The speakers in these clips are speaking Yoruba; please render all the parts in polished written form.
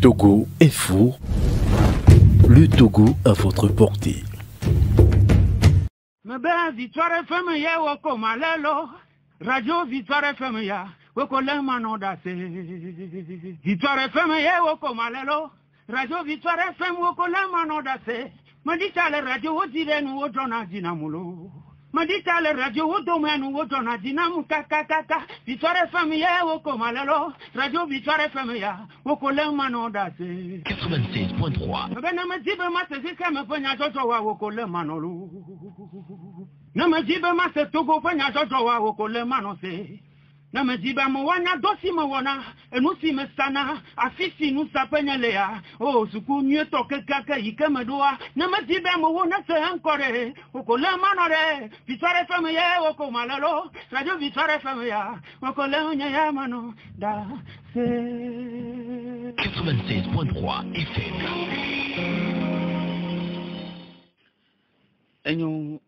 Togo Info, le Togo à votre portée. Victoire FM ya woko malelo, Radio Victoire FM ya woko le manoda se. Victoire FM ya woko malelo, Radio Victoire FM woko le manoda se. Madita le radio odire nu odona dinamulo. Madita le radio odomenu odona dinamu kaka. Victoire FM ya woko malelo, Radio Victoire FM ya woko le manoda se. 96.3. Bena majibe masezika mfanya toto wa woko le manolo. Namajibe mase Togo fanya jojo wa okole manose. Namajibe mwana dosi mwana enusi mesana afisi nusa penyelea. Oh suku nyeto kekake ikemedoa. Namajibe mwana se encore okole manore. Victoire FM ye oko malalo. Radio Victoire FM ya okole nya mano da se. 96.3 FM. Enyo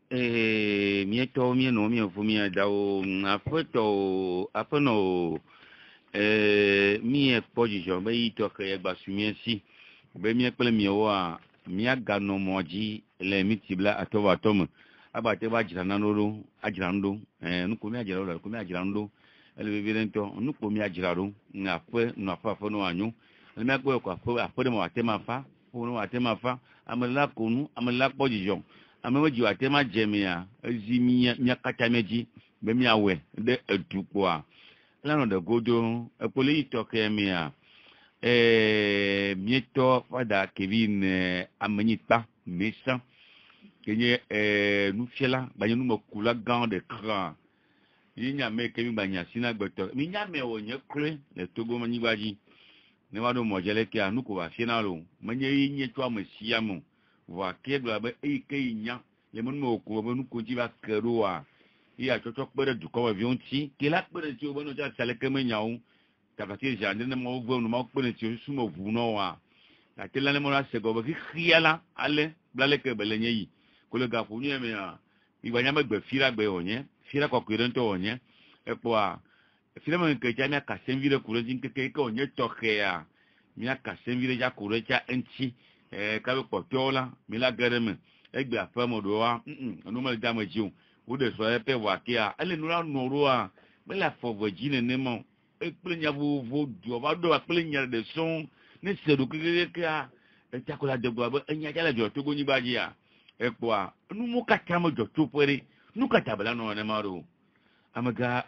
mieto mieno miofumia dao apono mie position be ito ke gbasumie si be mie pele miewa mia gano moji le mitibla atowa atom abate ba jirana noro ajirando nuko mi ajirando ko mi ajirando ele be lento nuko mi ajiraro na fe no afa no anyu ele me gbo ko afode mo atema fa no atema fa amela konu amela position ameji wa tema jemia ezimia miakata meji be miawe de edukwa lano de godo epole itoke mia mieto fada Kevin amenita mesa kenye nous fiela banyu mo kula grand de cran yinya me Kevin banya sina gbeto minya me wonye kre le Togo manyi baji ne wado mojele ke anuko wa finalo manye yinye twa mesiamu wa kedwa be ikenya le monmo ko bonu ko jiba keroa ya chocho pere du ko avion ti ke la pere ti o bono ja sale ke menyawo tabati ja ndene mo gbo no mo pere ti su mo bu no wa la tela le mo la se go be khiala ale blale ke belenye yi ko le ga fu ni me ya igba nya megbe fira gbe onye fira ko kire nto onye epo a fira mo nke ja mi aka senvire kure jin ke onye toke ya mi aka senvire ja kure ja enti kabe potola mi la gereme egbe afamodo wa no mal damajiu wo de so epe wa kia ale nura noro a be la fovojine ne mo eplenya vo do ba do aplenya de son ne sedu kika takola de gbo enya jala jo to goni baji ya epo a nu mu kata mo jo to pere nu kata bala no ne maro amaga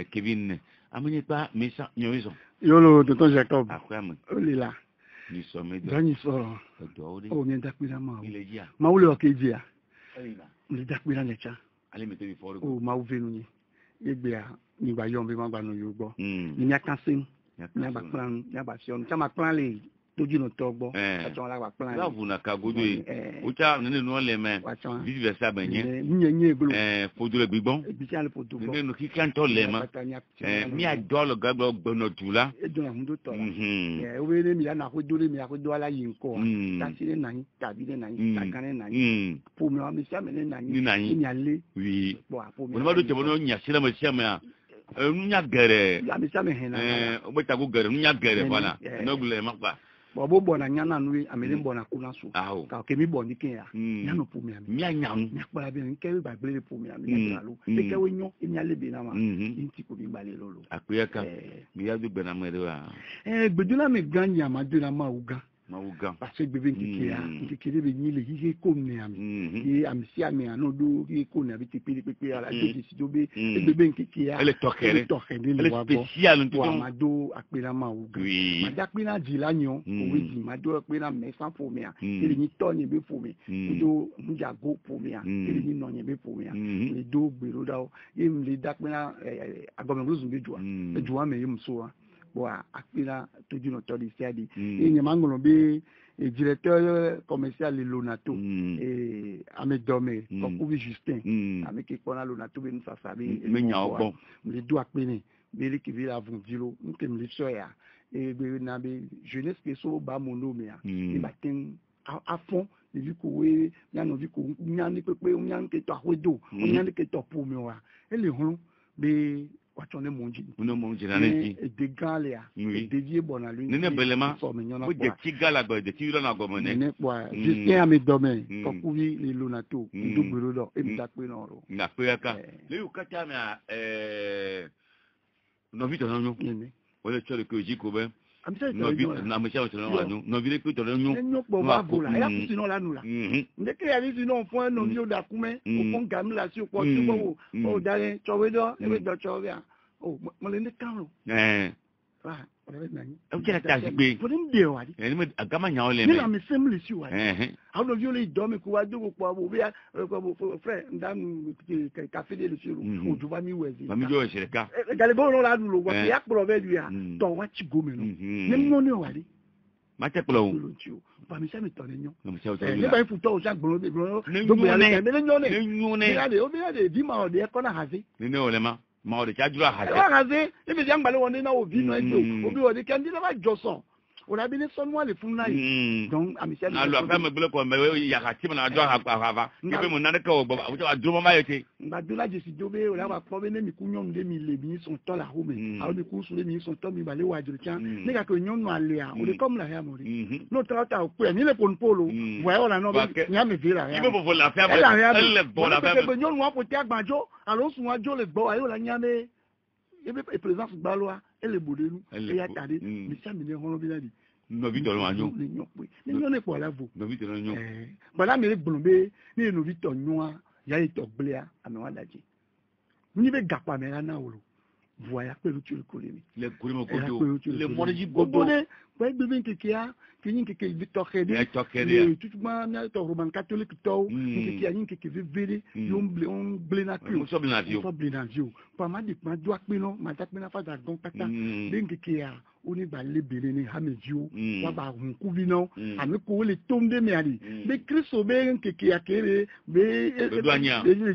Kevin amenye pa mesa nyoizo yolo tonton Jacob akwam olila ni sommet de gani soro o mi dakpira ma ma wule okejia ni dakpira necha ale mete bi foro o ma uvenu ni egbe a ni gba yombe ma gba no yugbo ni nya kansin nya ba plan nya ba sion chama plan le toju no togbo aton la ba plan la vuna ka godo o cha nene no le me vice versa benye nye eglo fodo le gbigbon bi cha le fodo nene no ki kan to le ma mi adolo gagbo gbono tula ejo hun do to la we le mi ya na ko do ala yin ko ta si le nan tabi le nan ta kan le nan po mi wa mi sa me le nan ni ale oui bo ma do te bono nya sila ma sia ma nya gere ya mi sa me hen na o beta go gere nya gere bana no gule ma pa bo bona nyana nui amele bona kuna so ka ke mi boni ke ya nyano pu mi ami nyanyam nyakpala bi nke ba gbele pu mi ami nyalo e ke we nyo emi ale bi na ma inti ko bi gbale lolo akuyaka bi ya du gbena mere wa gbedula mi ganya ma de na ma uga parce que bebe nkikere be nyile hige ko mi ami e ami si ami anu do hige ko na bi ti pepe ala de si do be bebe nkikia ele tokere le wa bo spécial nto ma do akpela ma uga ma da akpela di la nyon o we di ma do akpela me san fo mi a ele ni to ni be fo mi do nja go fo mi a ele ni no ni be fo mi a le do gbero da o e mi le da akpela agome rozu be juwa me yum so a wa akpela toju no to di siadi e nyamangolo be directeur commercial Lonato et Amedome Kokubi Justin avec Ekona Lonato be nsa sabe me nyaobo le do akpene be ki vi avon dilo ntem le soya e be na be jeunesse ke so ba mono me a e batin à fond vi ko we nyano vi ko nyani pepe nyani ke to ahodo nyani ke to pu me wa ele hon be Quachon est mon et des galéas, et des vieux bonnes à lui. N'est pas des petits gars là-bas, des petits là comme on est. Je tiens à mes domaines, comme vous les lunato, double d'or, et nous apprenons. N'a pas à cas. Les Ukatama, non, vite, non, on est sur le que j'y couvert. Non, vite, non, mais ça, non, vite, que tu as non, bon, voilà, et là, sinon, là, nous, là. Dès qu'il y a des sinon, point, non, vieux d'accoumet, au fond, gamme, là, sur quoi, tu vois, oh, d'aller, tu vois, d'or, et d'or, tu vois, oh, moi, les camps, ah, ok, la tasse, mais, pour une déo, à comment y a les mais, mais, c'est me sur, how do you lead, dom, quoi, do, quoi, frère, dame, café de le sur, ou tu vas m'y ouer, c'est le cas. Galebo, là, nous, le y a pour le lui, ton what you go, mais non, non, allez. Mate Plo. Pas mais ça m'étonne, non. Non, c'est pas pour toi, Jacques Bolo, mais non, mais dis-moi, qu'on a rasé. Non, les mains. Ma de cadra rasé, et bien, on est là au vino, au bureau de Candida, Josson. On a bien son moi les funai. Donc, à Michel. Alors, après, me bloque, il y a Ratim, on a droit à Parava. Il fait mon anneau, à Dromamaïté. Badula, je suis dobé, on a promené mes couillons de les ministres sont tol à Rome. Alors, du coup, sur les ministres sont tol, mais balé ou à Dulcan. N'est qu'à que nous allons on est comme la Hamori. Notre autre au point, ni le polo. Voilà, on a non, il y a mes villes. Il veut vous la faire, elle est bonne à faire. Nous, on peut dire, Banjo, allons sur un jour, le beau, et on l'a niamé. Et présence Balois, elle est boudée, elle est attardée, mais ça m'est rendu. Nous vite dans l'oignon. Nous n'est pas là, vous. Nous vite dans l'oignon. Voilà, mais les blombés, nous vite en noir, il y a été bléa à nous adagé. Nous ne gapa, mais là, nous, voilà, que le tuer le collier. Le collier, le mordi bobo. Ouais, bébé, qui a, qui est Victor Hédé, tout le monde, il y a un roman catholique, qui a une qui veut véler, on blénatio. On s'obligeait. Pas mal de doigts, mais non, ma tête, mais la face à Gon Kata, d'un qui a, on est balé, belé, Hamezio, on va un coup vinant, à me couler les tombes de Méali. Mais Christ Aubin, qui a créé, mais,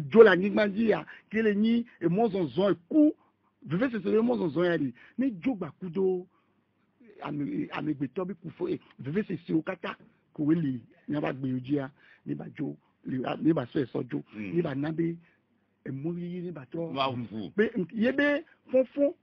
Jola Nigmandia, qui est ni, et moi, on zon, et coup, je vais se faire moi, on zon, mais Joe Bakudo, amegbeto bi kufo veve se si okata ko weli ni ba gbe ojia ni ba jo ni ba so esojo ni ba nabe emori ni ba to be yebe fonfon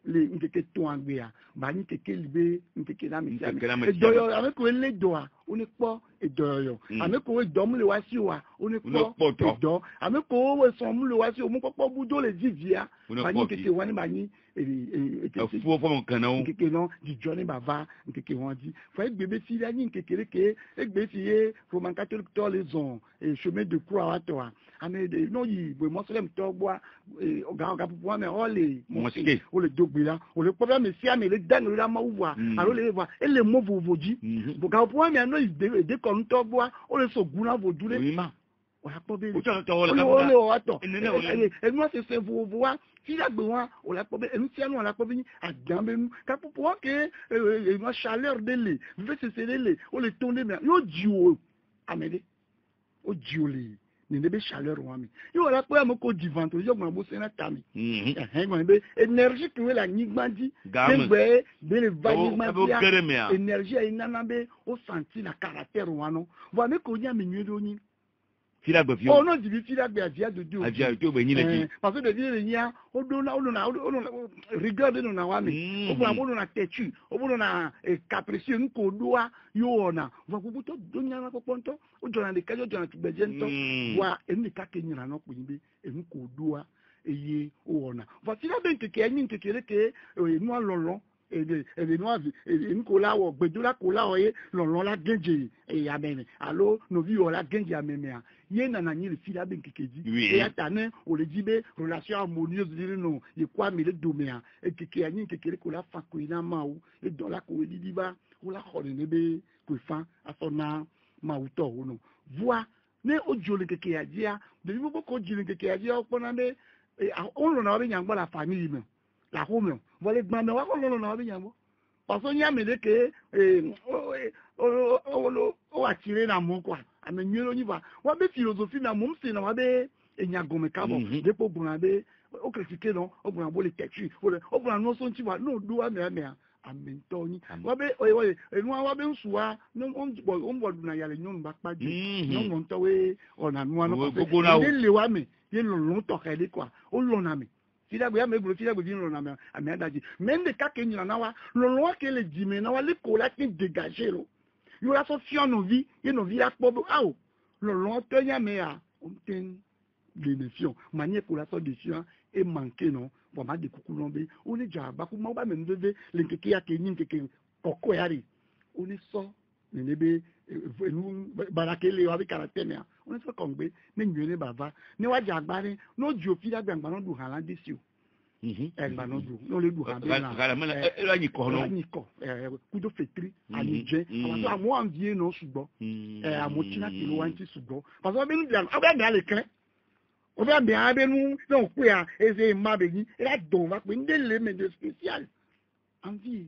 le nkeke to angbe ya ba ni keke libe nkeke na mi edoyo ame ko le doa oni po edoyo ame ko do mu le wa si wa oni po edo ame ko we so mu le wa si o mu popo bujo le jijia ba ni keke wa ni ba ni faut pas mon canon keke non di joni bava keke won di faut gbebe si la ni kekere ke egbe si roman catholique to les on et chemin de croix à toi ame de no yi bo muslim to gba oga pupo me o le mosque o le dogbila o le problème si ame le dan le ma wa alo le wa e le mo vovoji bo ga pupo me no de kon to gba o le so guna vodure o la po be o le ato e mo se vovoa si la besoin on la pobe et nous tiens on la pobe adambe nous ka pour que une chaleur de lait veut se serrer les on le tourner mais yo dio amede o dio li ni be chaleur wa mi yo la pobe mo ko divanto yo mo bo se na tami mo be énergie que la nigbandi ngbe de le vague énergie ina na be o senti la caractère wa no va me ko nya mi nyedo ni oh non, je dis la béatia de Dieu. Parce que de dire il a, regarde nous na wami. On a têtu, on a capricieux, nous kodoa yona. Va vous to donya na ponto, o jona de kajo jona tu bejento. Wa eni ka kenyira no kunbi, eni kodoa eye ona. Va si la bente ke eni ke ke nous lolon. Et nous avons cola ou bedola cola ou l'on la genji et amène alors nos vies on la genji amène yé nanani le fil avec qui dit et atane on le dit be relation harmonieuse dire non et quoi mais le domaine et qui a ni qui cola fa ko ina maou et dans la ko di ba ou la khone ne be ko fa asona maou to no voix ne o jole qui a dia de vous ko jole qui a dia on ande on l'on a bien la famille même la home voilà gbame wa ko lolo na bi yanbo paso nya me de ke o atire na mo kwa amenyero ni ba wa be philosophie na mo mse na wa be enyago me kabo de po buna be o critique non o buna bo le tetu o buna no so nti wa no do wa me amentoni wa be enu wa be nsuwa no on bo na yale nyonu ba paju no nto we ona nu no ko le wa me ye lo to kele kwa o lo na me fida gbe ya me bro fida gbe vin lo na me ami adaji même de ka ke nyina na wa lo lo ke le dime na wa le ko la ti dégager lo yo la so fi ono vi ye no vi la po awo lo lo to nya me a on ten de défiant manière pour la so défiant et manquer non bon ma de kuku lombe on est ja ba ku ma ba me ndebe le keke ya ke nyin keke koko yari on est so nebe barakele wa bi caractère me on est so kongbe ne nyele baba ni wa ja agbare no ju ofi da gbangba no du hala disio egba no du no le du ha be na la ni ko no ni ko kudo fetri ani je àwọn amo anvie no sugbo amo china ti lo wanti sugbo parce que be nu dia oba dia le kan oba dia be nu no ku ya eze ma be ni la don va pe ndele me de spécial envie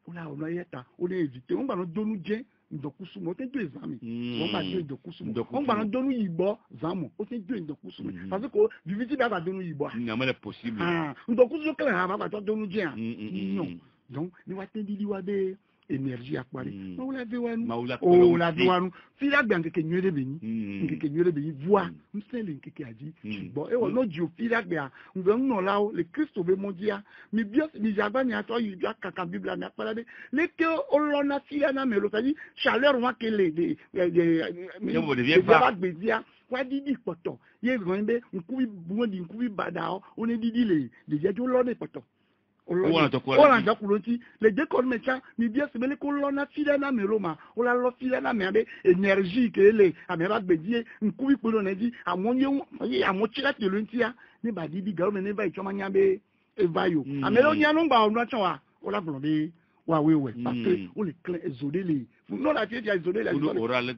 ona yeta ona éviter on ba no donu je ndokusumo o te do examen on ba do ndokusumo on ba no donu yibo zamo o te do ndokusumo parce que viviti ba donu yibo na ma possible ndokusumo kala ba ba donu je non donc ni wa te di wa be énergie akwari ma wala be wanu fi la gba nkeke nyere be ni nkeke nyere be voix msele nkeke aji bon e wo no ji o fi la gba ngbe no la o le Christ be mondia mi bio mi jagba ni ato yi bia kaka bible na pala de le ke o lo na fi na me lo tadi chaleur wa ke le de ba gbe dia wa didi poto ye gbe nkubi bundi nkubi bada o ne didi le de je jo lo de poto Ola jakuloti le décor métier mi bien se mele ko lona file na meroma ola lo file na mebe énergie ke le amera bedie nkubi polo na di amonye amochira telontia ni badidi garo me ne ba ichoma nyambe evayo amelo nyanu ngba onu acha ola blonde wa wewe parce que on le clan isolé les non la tie isolé la oral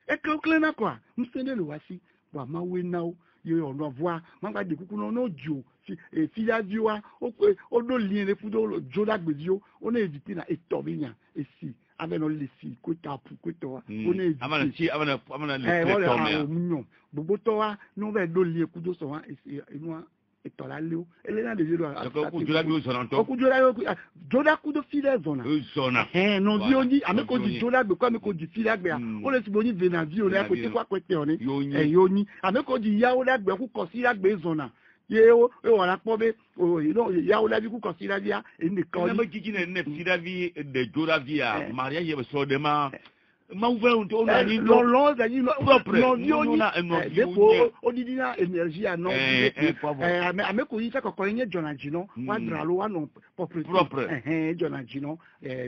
et que clan na quoi msende le wasi wa mawe nao yo on voit manga de kuku no jo fi ya viwa o do lien le fudo jo da gbezio on éviter na etobinya et si avec no le si ko tapu ko to on éviter amana le to gbogbo to wa no be do lien kudo so wa inu etola leo elena de jero ko jola bi o zona to ko jola kudo file zona non bi oni ameko di jola gbe ko ameko di file gbe o le ti boni vena vi o le ko ti kwa kwete oni yoni ameko di yawo la gbe ku ko si la gbe zona ye o wala po be o yawo la bi ku ko si la dia e nìkan ni ma jiji ne fi la vi de jola via mariage e so de ma ouvert on a ni non propre non na depo odidina énergie non ameko yi se kokko yin jona jino wa dralo wa non propre jona jino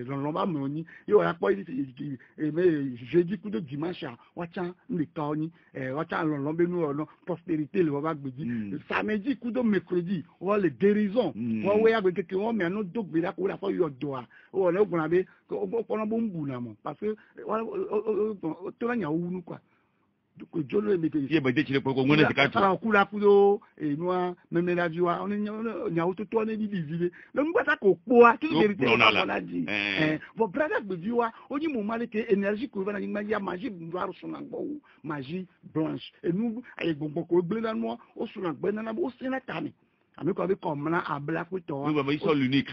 non ba mo ni yo ra po jeudi coup de dimanche wa cha nìkan ni wa cha lon be nu ono prospérité le wa gbeji samedi coup de mercredi wa le guérison wa we ya gbe keke won me no dogbe la ko la fo yo do a o le ogun abe o pono bo mbu na mo parce que to nya owunu kwa ko jolo e mete ye bede chile ko ngone zikatu kula kudo enwa memela viwa on nya ototo ne di vile le ngba ko po a ti vérité na di bo brother gbe viwa oni mo male ke énergie ko bana ngba ya magie ndwaro suna ngbo magie blanche enu ay gbogbo ko gbe na mo o suna gbe na bo sina tami ami ko be comme na abla ko to oui baba iso l'unique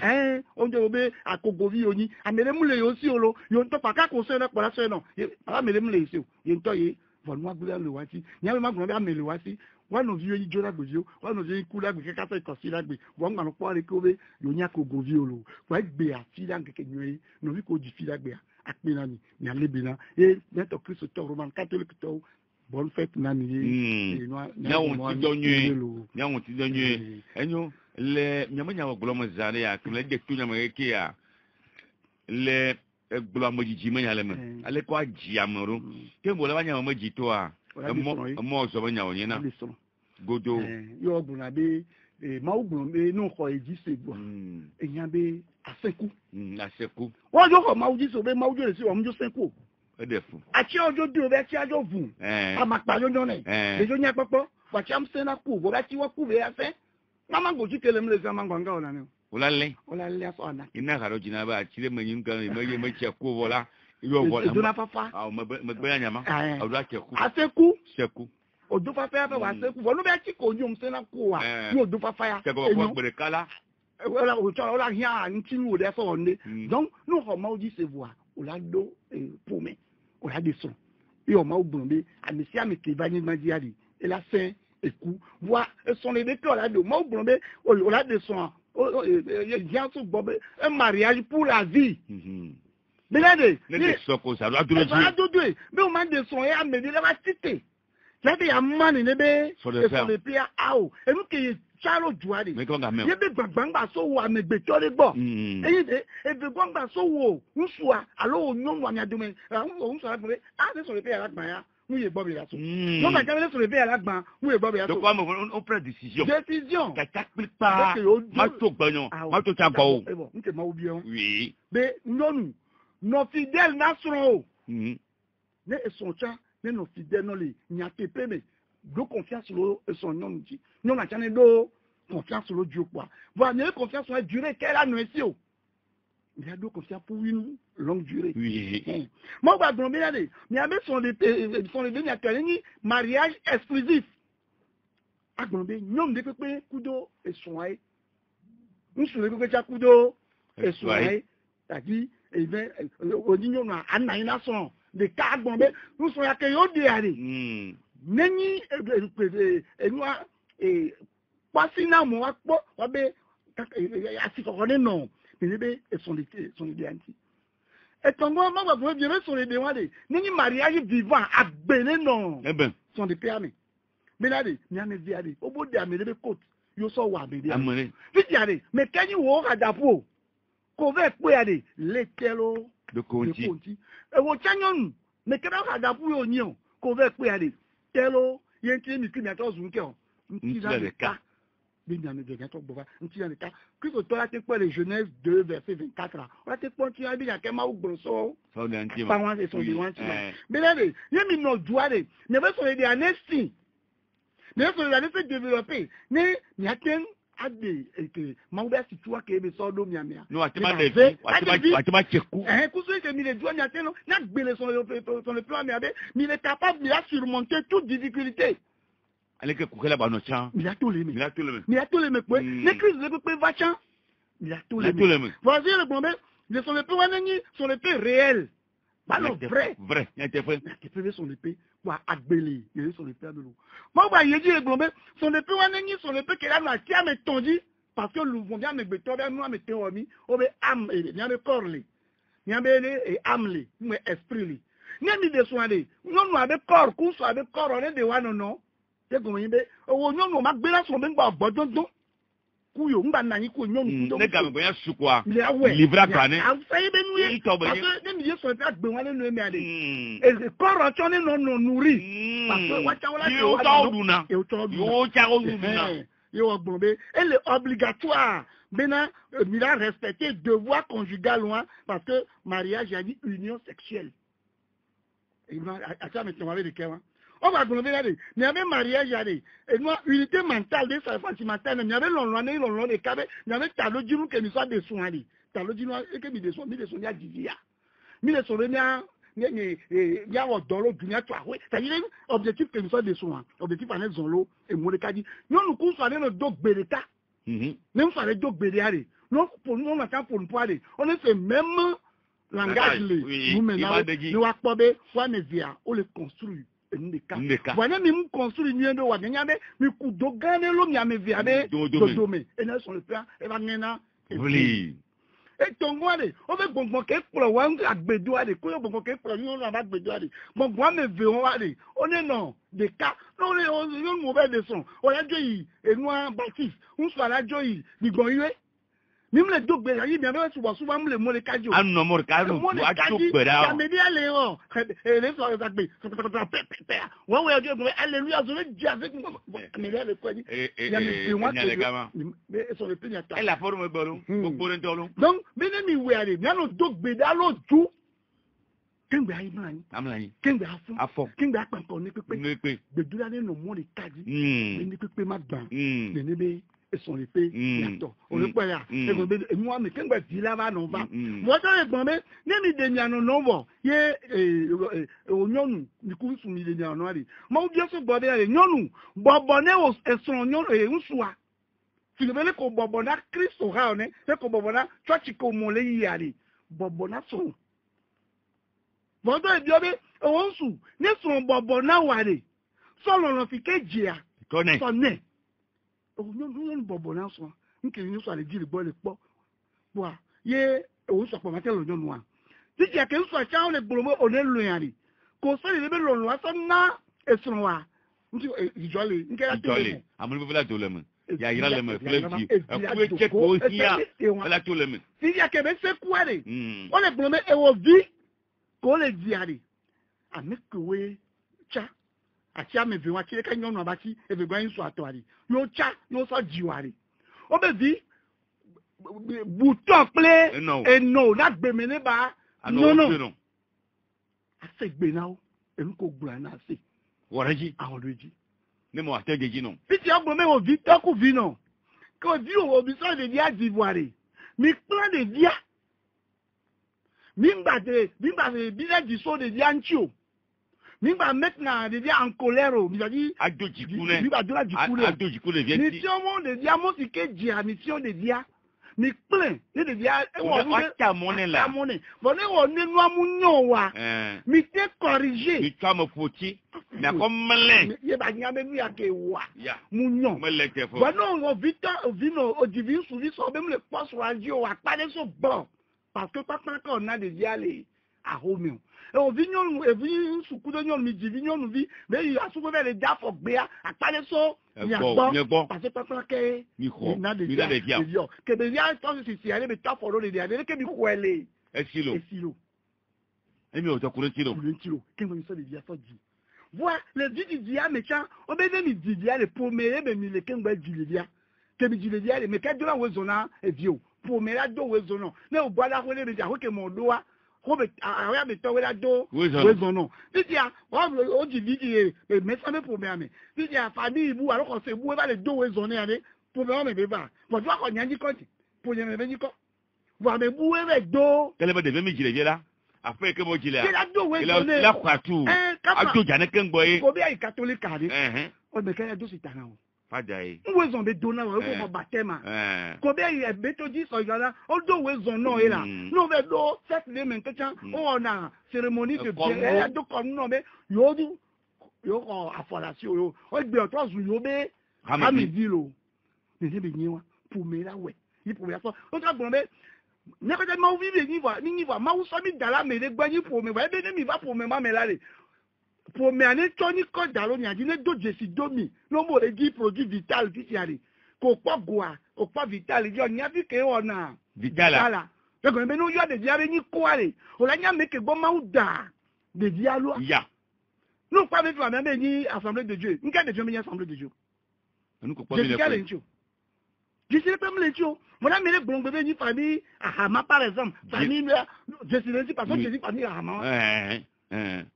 on de be akogovi oni amere mu le yo si olo yo nto pa ka ko se na pa se no ala mele mu le si o ye nto ye von wa gbe le wati nya ma gbo be amele wati wa no vi yi jora gbojo wa no vi kula gbe ka se ko si la gbe wo ngba no po re ko be yo nya kogovi olo wa gbe a fi la nke nyi no vi ko ji fi la gbe apina ni ni alebina e neto Christ to roman catholic to bonne fête nani nyawon ti donye enyo le nyamanya wa gloma zare ya kle de tu nyama ke ya le gloma jiji manya le me ale ko aji amuru ke mo le banya ma ji to a mo so banya onye na godo yo ogun be ma ogun be no ko eji segbo eyan be aseku won jo ko ma oji so be ma ojo le si o mo jo seku edefu achi ojo di o be ti ajo vu ama pa yo ne le jo nya popo wa chi am se na ku bo ba ti wo ku be afe mama go ji kele mle sama nganga ona ne olale aso ana ina garo jina ba chi le menyin kan me che ku vola yo vola dona papa me gbe nyama awda che ku aseku seku odo papa ya wa aseku wo no be ti ko nyum se na ku wa ni odo papa ya che ko gbere kala wala o cho wala hia nti nu de so ne donc no ho ma oji se voix ola do pour me ola de son et on m'a oublié amisi ami ke bani madiali et la fin écoute voit son les décors là de moi blombe au là de son un mariage pour la vie. Belade, les soko ça doit durer. Mais au moment de son ya me de la cité. Là il y a man nebe sur le pied ao. Et nous qui Charles Douari. Mais comment même? Il be gbangba so wo amegbe to le bo. Et be gbangba so wo nsoa alors onyon wa nya dome. On so la sur le pied à la gban. Nous y bobi là. Non pas jamais sur le pied à la gban. Nous y bobi là. Donc on prend décision. Décision. Ça pas. Ma to gbanyon. Ma to ta gba o. Bon, n'te ma bien. Oui. Mais non nos fidèles nations. Ne sont ça, nos fidèles non les n'y a pas mais de confiance sur son nom dit. Nous n'a jamais de confiance sur le Dieu quoi. Voilà, nous confiance sur la durée qu'elle a nous ici. Il y a de confiance pour une longue durée. Oui. Moi va dominer aller. Mais avec son les mariage exclusif. A dominer nous de pépé kudo et soin. Nous sur le pépé kudo et soin. C'est-à-dire et bien on a anaïnation de cas bombé nous sommes accueillis au diari neni et nous et pasina mo akpo obe asiko non mais be sont des anti et quand moi va bien sur les déwade neni mariage vivant à belé non eh ben sont des permis mais là ni ame viade au bout de ame côte yo so wa be dia vite yade mais quand you wo adapo ko ve pe ade letelo de conti e wo chanyon me kera kada pu yo nyon ko ve pe ade telo yen ti mi kimi ato zun ke o nti la le ka bi mi ame de gato bova nti la le ka Christ to la te pe les Genèse 2 verset 24 là on la te point ti abi ya ke ma ugbo so de anti pa wan se so de wan ti mais là ye mi no duade ne ve so de anesti ne so de anesti développer ne mi aten ade eke mawuda situa ke be so do miamia no atima de atima cheku kuso ke mi le doit nyateno na gbele son le plan mais il est capable de surmonter toute difficulté ale ke kukela ba no chan il a tout les mais ne crise de pe va chan il a tout les voici le problème de son le plan nani son le peu réel pas le vrai il était vrai qui peut son épée pour agbeli il son épée de l'eau moi va y dire le problème son épée nani son épée que là na qui a metonji parce que nous vont bien me beto bien nous mettre omi o be am et bien le corps li bien be et am li mais esprit li ni mi de soin de nous avec corps ku so avec corps on est de wa non c'est comme yimbe o nyon no ma gbe la so be gba gbodondon ku yo ngba na yin ku nyon ku ne ga me boya sukwa livra plane a fait be nu ye parce que ne mi je so pe agbe wa le nu mi ade et corps on tone non nourri parce que wa cha wala yo ta oduna yo cha oduna yo bombé elle est obligatoire maintenant il a respecté devoir conjugal loin parce que mariage a dit union sexuelle et moi à ça maintenant avec de quoi on va bombé là mais avec mariage a dit et moi unité mentale de sa sentimentale mais avec l'on de cabe mais avec talo djinu que nous soit de soins dit talo djinu que mi de soins ya divia mi de soins il y a un dollar dunia toi oui c'est-à-dire objectif que nous soit des soins objectif en elles ont l'eau et mon kadi nous cours sur nos dog bereka même sur les dog bereka non pour nous on attend pour nous parler on est ce même langage nous maintenant nous akpobe wa mezia on le construit ndeka voilà même construire ni ndo wa nyame mi ku dogane lo mi amevia be dodome et là sur le plan et va ngena oui et tongwale o be gbongbon ke pro wa agbedo ade ko gbongbon ke pro ni o na agbedo ade gbongbon me ve won ade o ne no de ka no le o yo mo be de son o ya jo yi enu baptiste un so la jo yi gbon iwe ni mle dogbe yi mi abe so ba mle mo le kajo an no mo ka no wa to gbera ya me dia le o e le so agbe won we jo hallelujah so le ji avec me le ko ni ya me won me so le penya ta e la forme gboro gbogbo re tolo donc bene mi we are mi no dogbe da lo ju kengbe ayi mani amlani kengbe afo kengbe apanko ni pepe gbedura ni no mo le kaji ni pepe ma gban ni be son épée yato on le peut là et moi mais quand dit là va non va moi ça le bon mais ne mi de nyano non bon ye onyonu ni ku su mi de nyano ali mo bi so bobe ale nyonu bobone o son nyonu e nsuwa si le vele ko bobona Kristo ha one se ko bobona church ko mo le yi ali bobona so bodo e biobe o nsu ne so bobona ware so lo fi ke jia Tonne. Sonne. O nous bobo na so. Nke ni so ale jiri bo le po. Bo ye o so po ma te lo nyon wa. Ti je ke so cha o le gboro o le lo yan ri. Ko so le be lo lo so na esun wa. Nti ijole nke la Ijole. Amul be la to le mo. Ya ira le mo flefi. Ku che ko hia. La to le mo. Ti je ke be se ku are. O le gboro me e wo vi. Ko le di are. Amekuwe cha. Ati amevi wa chile ka nyonu abati evegwa inso atwari yo cha yo so jiwari o be vi buto ple no na gbe me ne ba no ase gbe na o enu ko gbura na ase woreji awoloji ni mo ategeji no fiti ogbo me o vi to ku vi no ko vi o bi so de dia jiwari mi plan de dia mi ngba de bi de so de dia nchi o Nimba maintenant de dire en colère au misadi adojikune adojikune mission de dia mo si ke dia mission de dia ni plein ni de dia e wo ta monnaie là monnaie bon e wo ni nu amunyo wa mi te corriger mi ta mo foti na ko mele ye ba nya me mi ake wa munyo mele ke fo bon no wo vino o divin su vi so be me le post radio wa pa de so bon parce que papa quand on a de dia les à Roméo. Et au vignon, et vignon, sous coup de vignon, midi, vignon, nous vit, mais il a souvent les gars, faut béa, à pas les sauts, il y a bon, parce que pas que, il n'a de dia, que de dia, tant que c'est allé, mais t'as follow les dia, que du coup, elle est, silo. Et mais, on t'a coulé silo. Qu'est-ce que ça, les dia, ça dit? Voilà, les dit dia, mais tiens, on peut même dire dia, les premiers, mais les qu'est-ce que dit dia, que me dit dia, mais qu'est-ce que la wezona est vieux, pour me la do wezona, mais au bois la relais, mais j'ai que mon doigt, Robert, a me to wela do wezono. Titi a o di vidi e me sa me problème. Titi a fami ibu alo ko se bu e ba le do wezono ya ne. Problème me be ba. Mo do ko nyanji ko ti. Po ye me be ni ko. Wa me bu e be do. Kele be de me jile je la. Afa ke mo jile. Kela do wezono. La kwatu. A do jane ken boy. Ko be ai catholique ade. O be kele do sitana o. Fadai. Wezon be do na o ko batema. Ko be ai be to ji so yala. O do wezon no e la. No be do set le men techa o na cérémonie de baptême do ko no be yo ko afolasi o. O gbe o to zu yo be amidi lo. Ni se be yin wa pour me la we. Ni pour ya so. O ta gbon be ne ko je ma vive ni va ma wo so mi dala me le gba ni pour me wa be ni mi va pour me ma me la le. Pour me aller Tony Code d'Alonia, il est deux Jessie Domi, non, mon dit produit vital, Vitiari, qu'au pas goa, au pas vital, il y a vu qu'on a vital. Donc, nous, il y a des diarrhées, quoi, on a mis que bon maouda, des dialogues. Ya. Nous, pas avec la même assemblée de Dieu. Nous, qu'est-ce que Dieu m'a assemblée de Dieu? Nous, quoi, je sais pas, les choses. Mon ami, les bons bébés, ni famille, à Hama, par exemple, famille, je sais pas, parce que je dis famille à Hama.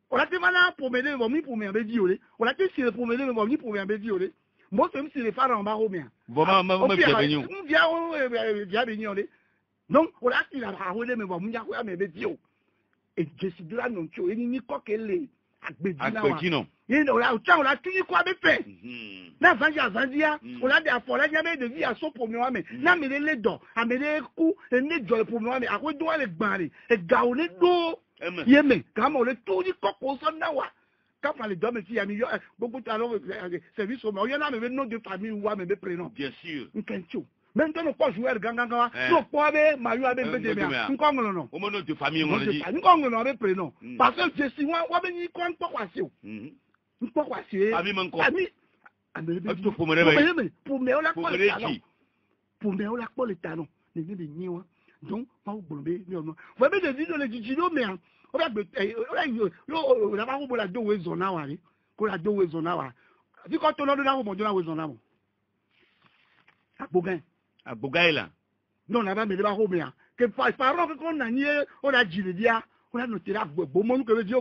On a été malade pour m'aider, pour m'aider violé. On a été sur pour m'aider, pour m'aider violé. Moi, c'est même si les femmes en bas au mien. Donc, on a dit la parole, mais bon, on mais violé. Et je suis là, non, tu es ni coquelle. Agbejino. On a tout quoi de fait. Na Zandia, on a des affaires, il y avait de vie à son pour moi, mais na me les dents, à me les coups, et ne doit pour moi, mais à quoi doit les barrer, et gaoler d'eau. Yémen, quand on le tout dit qu'on s'en a. Quand on les donne, il y a beaucoup de services au monde, il y en a même nom de famille ou même prénom. Bien sûr. Maintenant, on peut jouer le ganganga, on peut avoir Mario avec Bédémia. Nous sommes non. Au nom de famille, on dit. Nous sommes avec prénom. Parce que je suis moi, on va venir quand on peut passer. Nous peut passer. Ami mon corps. Ami. Pour me réveiller. Pour me la colle les talons. Pour me la colle les talons. Les nids. Donc, pas au bombé. Vous voyez des vidéos, les vidéos, mais on va on va la deux wezona wari. Qu'on la deux wezona wa. Si quand on a de la robe, on a wezona. À Bougain. À Bougaïla. Non, on a pas mis la robe. Que par exemple, qu'on a nié, on a dit le dia, on a noté là, bon monde que le dieu,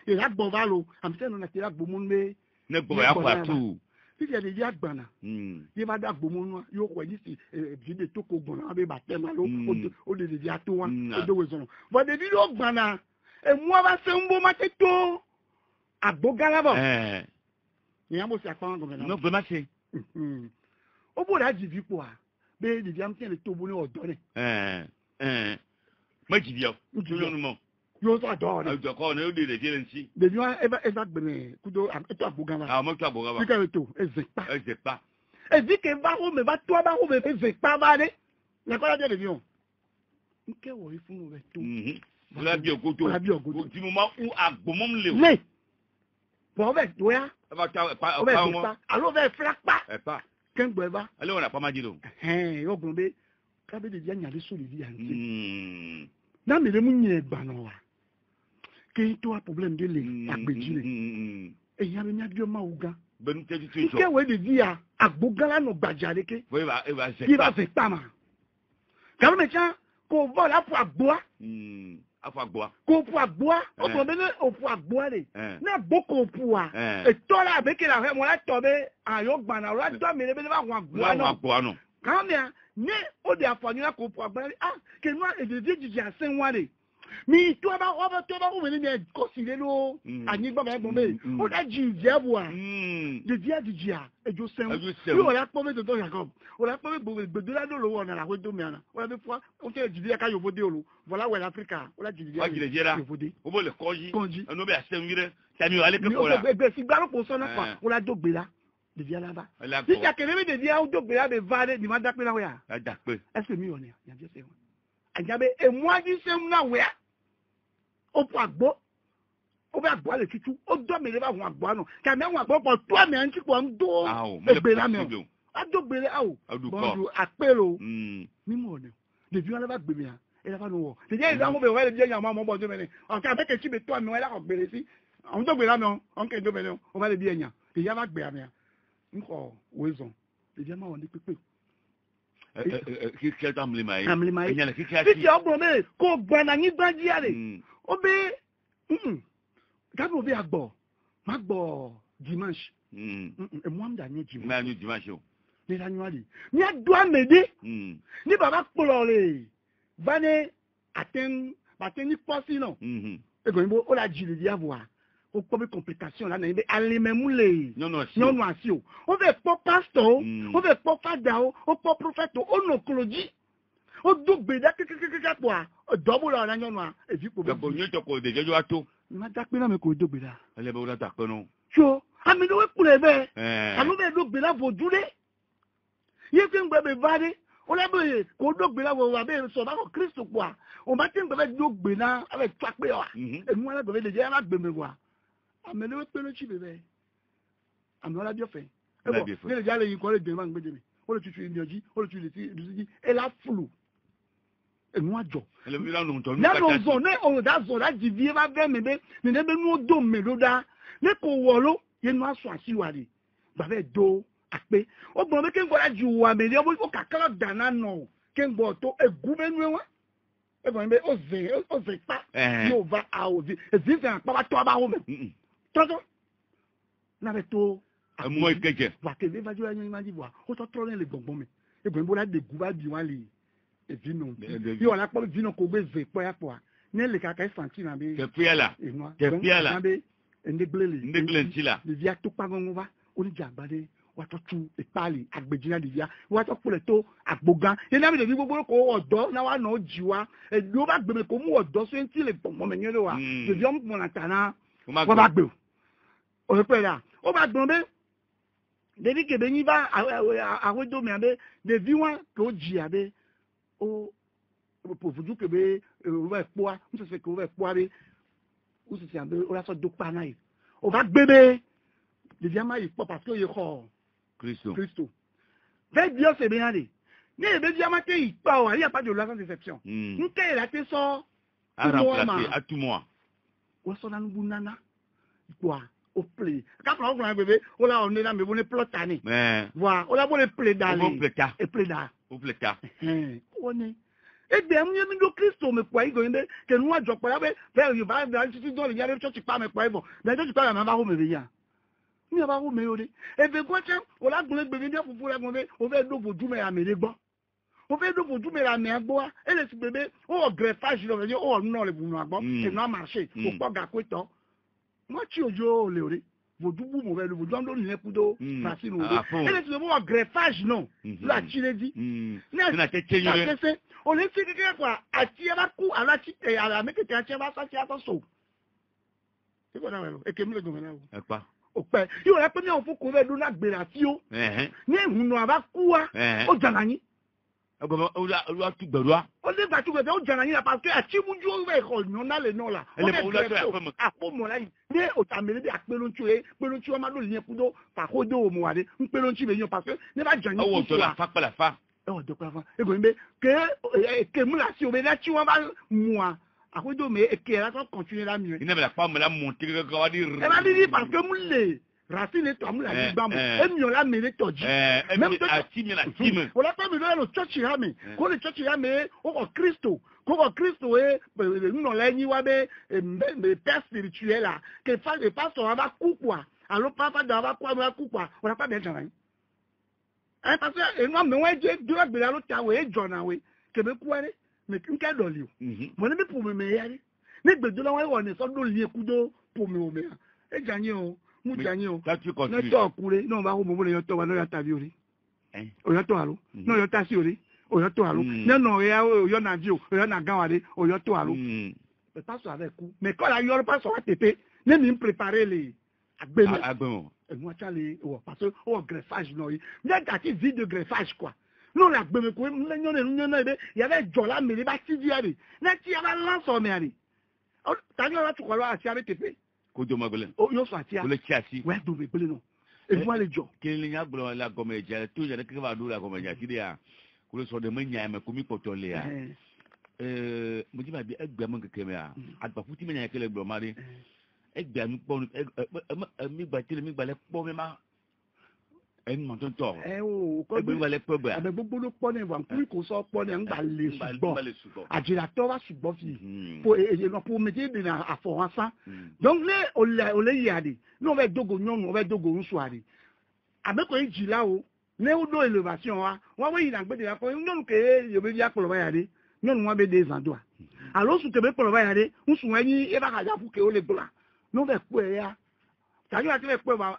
et là, bon valo. Am on a tiré là, bon monde, mais. Ne pouvez pas tout. Si il y a des diacs bana, il va d'abord bon monde, il y a dit, j'ai des tocos bon, avec baptême, au de diato, au de wezona. Voilà des vidéos bana. Et moi, va faire un bon matéto. À Bogalabo. Il y a un mot, c'est à quoi, non, vraiment, c'est. Au bout de la vie, quoi. Mais il y a un petit peu de tout le monde. Moi, je dis bien. Tout le monde. Yo ça dort. Ah, d'accord, on est au délai, j'ai ainsi. De lui, elle va gagner. Kudo, et toi, Bougama. Ah, moi, tu as beau Tu as tout. Elle ne pas. Elle sait pas. Elle dit que va où, mais va toi, va où, mais elle ne pas, va aller. Mais quoi, la vie, ok, oui, il faut nous mettre tout. Vous l'avez bien au couteau. Vous l'avez bien au couteau. Du moment où, à bon moment, le. Mais, pour avec toi, Pas, alors, on va faire pas. pas. Qu'un bois. Alors, on n'a pas mal dit donc. Yo, Bombé, quand il y a des sous les vies, non, mais le monde est banal. Qu'il y a un problème de l'île, à Bédine. Et il y a un avion Maouga. Ben, tu es Il y a un des vies à Bougala, nos Badjaleke. Oui, il va faire pas mal. Quand même, qu'on va là pour boire. Qu'on pour boire, on peut mener au pour boire. N'a beaucoup pour. Et toi là, avec la reine, on a tombé en Yokbana, on a tombé, mais on va boire. Non. Quand même, né au défendu là qu'on pour boire. Ah, que moi, et de dire, tu as 5 mois. Mais toi, on va venir considérer l'eau. À Nigba, on a dit, viens voir. De dia, et je sais. Oui, on a pas de ton Jacob. On a pas de la de l'eau, on a la route de Miana. On a des fois, on t'a dit, quand il faut dire l'eau. Voilà où est l'Afrique. On a dit, il faut dire. On va le conji. On a bien servir. Ça nous allait plus pour là. Si ballon pour ça, on a deux là. De dia là-bas. Si il y a quelqu'un de dia ou deux là, de valer, il m'a d'après là où il y a. Est-ce que millionnaire? Il y a bien c'est. Et moi, je sais où là. Au point beau, on va boire le tutu, on doit me lever à boire, non. Car même on pour toi, mais un petit peu en dos, et bela, mais à dos bela, bonjour, appelo, mimone. De vieux, elle va bébé, elle va nous. C'est bien, ils ont ouvert le bien, il y a un moment, bon, demain. En cas avec un petit peu toi, mais elle a bébé ici. On doit bela, non, on peut demain, on va le bien, il y a un bébé, mais. Où ils ont. Les diamants, on dit pépé. Quel emblème si tu as bromé, qu'on banani bandi aller. Obé, quand on va à bord, ma bord dimanche. Et moi, je suis dimanche. Les annuels. Ni à doit m'aider. Ni papa pleurer. Bané, atteindre, ni pas sinon. Et quand on a dit, il y a voir. Au comme complication là, allez même les. Non, on veut pas pasteur, on veut pas fadao, on pas prophète, on non clodi. On double da que quoi. Double là non et puis pour. Bon, tu te déjà tu as tout. Ma dakpe na me ko double là. Elle est bon là dakpe non. So, ami no pour lever. Anu be double là vo dule. Yé ngbe be vade. On a be ko double là vo wa be so ba ko Christ quoi. On va tin be double là avec toi pe wa. Et moi là be déjà na gbe me quoi. Mais le peu le chi bébé. On l'a bien fait. Mais les gens les quoi les demandent bébé. On le tue énergie, on le tue les et la flou. Et moi jo. Le bilan non ton. Na non zone on da zone di vie va vers bébé, mais ne be nous do meloda. Ne ko wolo, ye no aso asi wari. Ba be do ape. O gbon be ken gbo la ju wa me le o kakala dana no. Ken gbo to egu be nu wa. E bon be o ze pa. Yo va a o di. E zi fa pa ba to ba o me. Tonton, n'avait tout. Moi, quelqu'un. Va que les vajou à n'y voir. On t'en trône les bonbons mais. Et ben voilà des gouva biwali. Et vino. Puis on a pas vino ko be ze po ya po. Ne le kaka senti na be. Que puis là. Que puis là. Ndegleli. Ndegleli là. Le via tout pa ngova. On dit abade. Wa to tu e pali agbejina de via. Wa to pole to agbogan. E na mi de gbogbo ko odo na wa no jiwa. E lo ba gbe me ko mu odo so enti le bonbon me nyelo wa. De via mo na tana. Wa ba gbe. O pe la. O ba gbon be. Debi ke be ni ba awe do mi abe de vi wan ko ji abe. O pour vous que be o va po a, on se que o va po a be. O se abe o la so do pa na yi. O va gbe be. De via ma yi po parce que ye ko Christo. Fait Dieu c'est bien allé. Ne be via ma te yi pa o, il y a pas de la sans déception. Nous te la te so à remplacer à tout moi. O so na nu nana. Quoi? Au play. Quand on a un bébé, on a on est là, mais on est plotané. Voilà, on a bon les play d'aller. Et play d'aller. Au play d'aller. On est. Et bien, nous avons Christ, mais quoi, il y a que nous avons pas faire il va dans l'institut dans les gars, tu pas mais quoi bon. Mais tu pas même pas où me veiller. Ni pas où me aller. Et bien quoi tiens, on a donné bébé pour la manger, on va do pour mais à me bon. On fait do pour mais la mer bois et le bébé, oh greffage, il va dire oh non les bourgeois bon, c'est non marché. Faut pas gâcher temps. Moi, tu es au Léoré, Vodou mauvais le vodou ando ni kudo Francine Odo. Et les le greffage non. La Chiledi. Na tetchenyo. On est fait que quoi atia ba ku ala ti ala me que atia ba sa ti aso. C'est quoi là et que me le domena o. Pas. Ope. Yo la première fois qu'on veut donner gbera ti o. Ni hunu aba ku a o janani. O la tu gbera. On est battu que o janani la parce que ati munju o we ko non na le non la. On est apo mo la ni o ta mele bi apelonchu pelonchu ma lo yin kudo pa ko do mo wade pelonchu be yan parce que ne ba janani. O to la fa. O de pa fa. E go nbe ke mu la si o be na ti won ba mu a akodo me e ke la ko continuer la mieux. Il ne va pas me la monter que va dire. E ba dire parce que mu le racine to mu la ni gba mo e mi o la mele toji. Même a timi la timi. O la pa mi lo church ya me ko le church ya me o ko Kristo e no la ni wa be me père spirituel là que fa le pasteur aba ku kwa alo papa da aba ku kwa o la pa be jan parce que non mais ouais Dieu a bien l'autre ouais John we que me quoi mais qu'un dolio mon ami pour me yari ne be de la ouais on est so do lie kudo pour me o me e janye o mu janye o na to kure no ba ko mo le yo to wa no ya tabi ori o yo to alo no yo ta si ori o yo to alo na no ya o yo na ji o yo na gan wa de o yo to alo le pasteur avec ku mais quand la yo le pasteur wa tete ne mi préparer les agbemo et moi tali o parce que o greffage no yi ne ta ti vie de greffage quoi non la agbemo ko nyo be ya be jola me ba ti di ari na ti ya ba lance o me ari o ta ni o tu ko lo ati ari tepe ko do magole o yo so ati o le chiasi we do be bele no e moi le jo kele nya gbo la gomeja to je ke ba do la gomeja ti dia ko le so de manya me ko mi potole ya mo di ba bi egbe mo keke me a agba futi menya kele gbo mari egbe mi po mi gba tele mi gba le po me ma en mo ton to o ko egbe gba le po gba abe gbogbo lo po ni wa kuri ko so po ni ngba le sugbon ajira to wa sugbon fi po no po meje de na aforansan donc le yade no be dogo nyonu be dogo nsu ari abe ko ijila o ne o do elevation wa we yin agbe de ko nyonu ke yo be ya polo ba yade nyonu wa be de zandoa alo su te be polo ba yade nsu wa yin e ba ka ja fu ke o le gbola no be ku e ya tayo ati le pe ba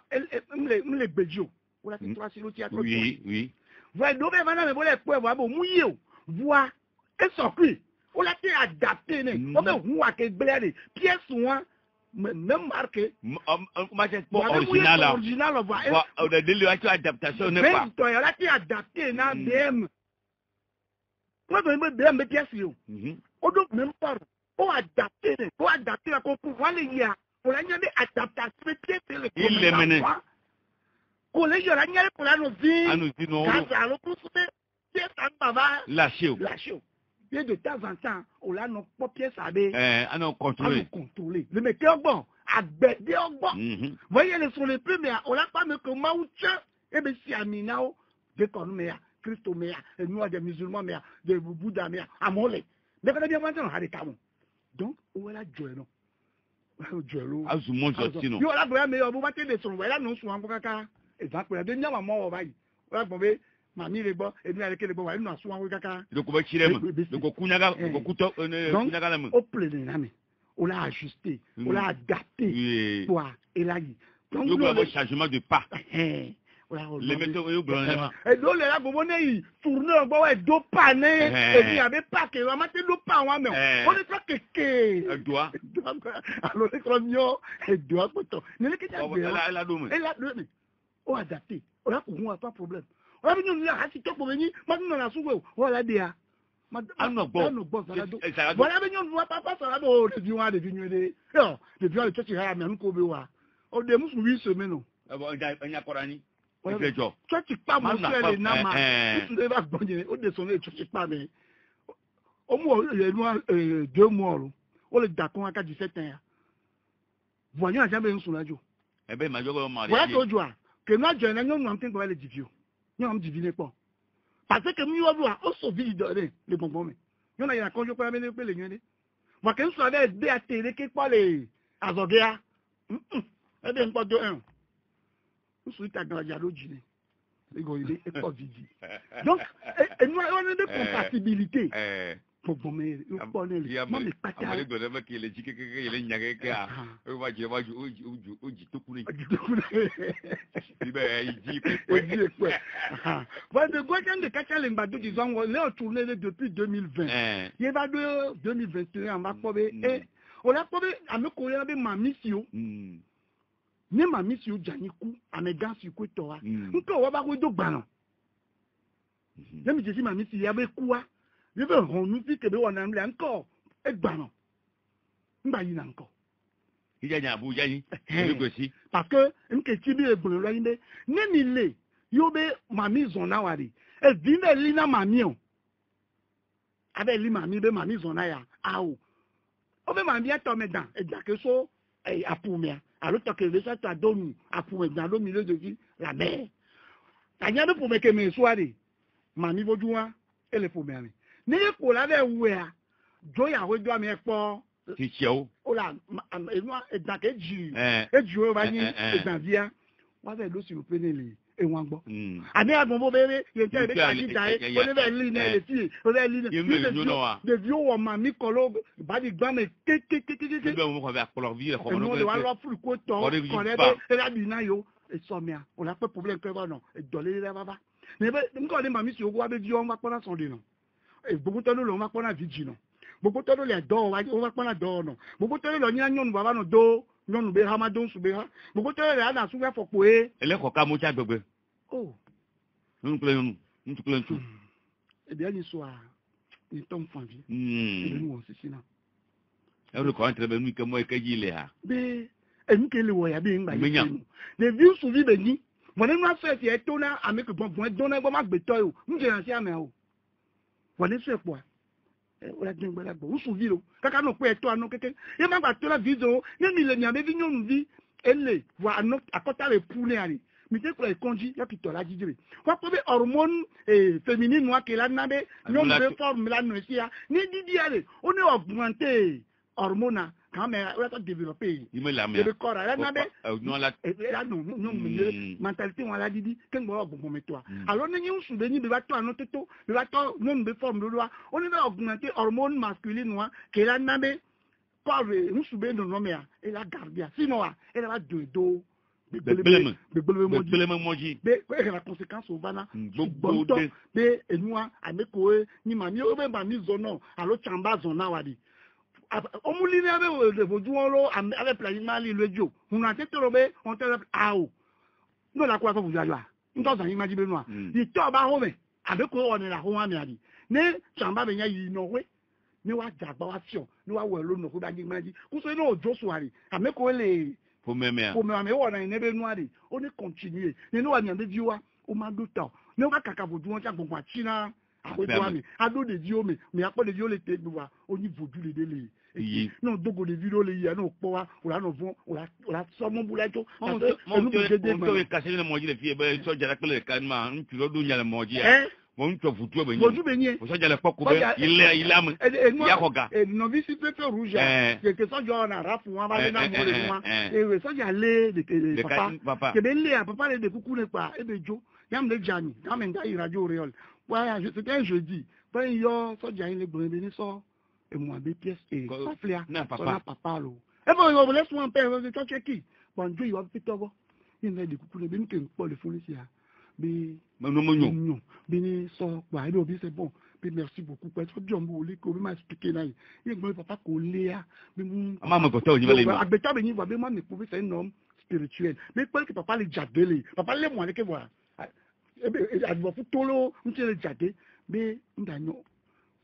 mle gbeji o la ti tra si lo ti a to oui voi do be mana me bo le pe bo mu yi o voi e so kri o la ti adapter ni o be hu wa ke gbele de pièce won même marqué ma c'est pas original voi o de délire adaptation n'est pas to ya la ti adapter na BM ko do me BM pièce yo o do même pas o adapter ko pour wale ya o la nya de adaptation pièce le il le mène collège la nyare pour la novi no casa lo pour se pièce en baba lâcher et de temps en temps on la no po pièce abe non contrôler le mec ogbon agbede ogbon voyez les sur les plus mais on la pas me comment ou tient et ben si amina o de kon me ya Christo me ya et nous des musulmans me ya de Bouddha me ya amole mais quand bien maintenant ha de kamu donc on la joie non joie azu mon jotino yo la boya me yo bo ba te de so la no so an kaka exactly de nyama mo ba yi wa gbon be mami le gbo emi ale ke le gbo wa inu asu an kaka de ko ba chire mo de ko kunyaga ko kuto kunyaga la mo o plene na me on l'a ajusté on l'a adapté pour elayi donc le changement de pas le métaux yo blanc et do le la gbogbo ne yi tourner gbo wa do pa ne e bi abe pa ke wa ma te do pa wa me on est pas keke doit alors le cronio et doit poto ne le ke ja be la do me o adapté on a pour pas problème on a venu nous la hasi to ko ni ma nous na suwe o la dia ma no bo voilà venu nous papa ça là do de biwa de biwa de biwa le church ha me nko be wa o de musu 8 semaines no bon anya korani igrejo church pa mo se le na ma musu de ba gbonje o de so le church pa me o mu le nu 2 mois o le da kon aka 17 ans voyons jamais un soulajo ebe ma jogo ma voilà to joa que nous avons un nom qui est le divio. Nous avons diviné pas. Parce que nous avons aussi vide les bonbons. Nous avons un conjoint pour amener les gens. Moi, quand nous avons des ATL qui parlent les azogéa, et bien pas de un. Nous sommes à Gadialo Djine. Les gars, il est pas vide. Donc, nous avons des compatibilités. gbogbo me po ne mo me pata amale go na ke le jike ke le nyage ke a o ba je oji to kunu ibe ji pe voilà de quoi quand de kachale mbadu di zon le o tourner depuis 2020 il va de 2021 on va pobe on la pobe ameko ya be mamisio ne mamisio janiku amegansi ko to wa nko wa ba ko do gbaran ne mi je si mamisi ya be ku wa je be honu fi kebe wona mle nko e gbaran ngba yi na nko ija nya abuja yin e go si parce que nke ti bi egbon lo yin be ne mi le yo be mami zona wari e vi me li na mami o abe li mami be mami zona ya awo o be mami ya to me dan e ja ke so e apu me alo to ke le sa ta donu apu e dan lo mi le de vi la be anya be pu me ke me so ari mami boju wa ele pu me ani ni ko la be we a jo ya we do mi e po ti se o la e dan ke ji e ji o ba ni e dan via wa be lo si o pe ni le e wan gbo ani agbon bo bere ye te be ka ji dai o le be li na le ti o le li de vi o mami ko lo ba di gba me ke be mo ko be apolo vi ko no le wa lo fu ko to ko le be e la bi na yo e so mi a o la pe problem ke ba no e dole le baba ne be nko ni mami si o wa be vi o ma pona so de no e gbogbo to lo ma pona vi ji no gbogbo to lo le do wa o ma pona do no gbogbo to lo ni anyonu baba no do nyonu be ha ma don su be ha gbogbo to le ana su fe fopo ele ko ka mo cha gbegbe oh ntu kle ntu e bi ani so a ni tom fan vi e ni won sisi na e ro ko entre be nu ke mo e ke ji le ha be e nu ke le wo ya be ngba yi de vi su vi be ni wọ́n ní wọ́n fẹ́ ti ẹ̀ tó ná àmì gbọ̀ngbọ̀n ẹ̀dọ́ náà gbọ́ má gbé tọ́ ẹ̀ o ń jẹ́ ìrántí àmì ẹ̀ o wọ́n ní sọ ẹ̀pọ̀ ẹ̀ wọ́n dín gbẹ́lẹ́ gbọ̀ ń sùn vi o káká náà pé ẹ̀tọ́ àná kékeré yẹn má gbà tó la vi zo ní mi lè ní àmì ẹ̀fí yóò vi ẹ̀lẹ̀ wà àná àkọ́tà rẹ̀ pu ní àná mi tẹ́ kúrẹ̀ ìkọ́njí yàtọ̀ tọ̀ lájí jìrì wọ́n pẹ́ bí hormone féminine wa kìlá nábẹ́ yóò bẹ fọ́ọ̀mù lánàá sí ya ní dídí àrè ó ní augmenté hormone quand mais on a développé il me la met le corps là na be non la non mentalité on la dit que ngbo ogbon me toi alors ni nsu be ni be ba to anu toto be ba to non be forme de loi on est augmenter hormone masculine wa que la na be corps nsu be non me et la gardia sinon elle va do begbele moji be la conséquence au bana gbogbo be enua ameko ni mami o be ba mi zono alo chamba zona wadi omulini abe ojú wọn ló abe plani mali lójú hun àti tọrọ bẹ wọn tẹrẹ àwò ní ọ̀la kó wá fọ́fù jàjọ́ à ń tọ́sà yín májí bẹ́ẹ̀ nù à ìtọ́ ọba ahọ́mẹ̀ àbẹ́kọ̀ ọ̀nìyàn àhọ́wọ́ àmì àdì ní sàmbá bẹ̀ yẹn yìí nọ̀wé ní wàá jàgbá wá fíọ̀ ní wàá wọ̀ lónà kó bá jí májí kó sọ iná òjò sùn àrì àbẹ́kọ̀ lè fòmẹ̀mẹ̀ àmì wọ̀ náà ìnẹ́bẹ̀ nù àrì ó ní kọ̀ntínúyè nínú wà ní àbẹ́ jí wa ó má dó tà ní wàá kàkà bòjú wọn ṣàgbọ̀ngbọ̀n àti náà àpéjọ àmì adóde jí omi mi àpọ̀lẹ̀ jí ó lè tẹ́ gbogbo wa ó ní bòjú lè délé náà dogo de video le yìí náà pọ̀ wa òrà náà fún òrà sọmọ búlẹ́jọ́ ẹnu gbèdéde mọ́. mo kase ní mọ́jí lè fi ẹbẹ́ sọ́jà lápẹ́lẹ̀ ká ní ma ń tù lọ́dún yàrá mọ́jí à mo ń tọ́ fùtú ẹ̀bẹ̀ yìí mo sọ́jà lè pọ́kú bẹ́ ilé amú yakọ̀ga. nọ́bísí pépé rouge kèké sọ́jà ọ̀nà àrà fún wa bá lé náà mọ́ lè fún wa èrè sọ́jà lé papa kèbé lé à papa lè dé kúkú nípa ebe jo yàmù lè jàní yàmù ń dá ìrajo rẹ̀ ọ̀lẹ̀ wáyà c'était jeudi bẹ́ẹ̀ yọ sọ́jà yín lè gbọ̀n ní sọ emu abe PSA saflia na papa lo e bo yo bless one pay we to check it bonjo yo bi togo in le di kukule bi nke npo le fún sia bi monyo bi ni so pa e bi se bon bi merci beaucoup pe so jombo le ko bi ma expliquer na yi gbo papa ko le a bi mu ama mo goto ni le agbeta be ni wa bi ma mi ko bi se nom spirituel bi pe ki papa le jadele papa le mo le ke wa e be adwo fu tolo nti le jade bi ndanyo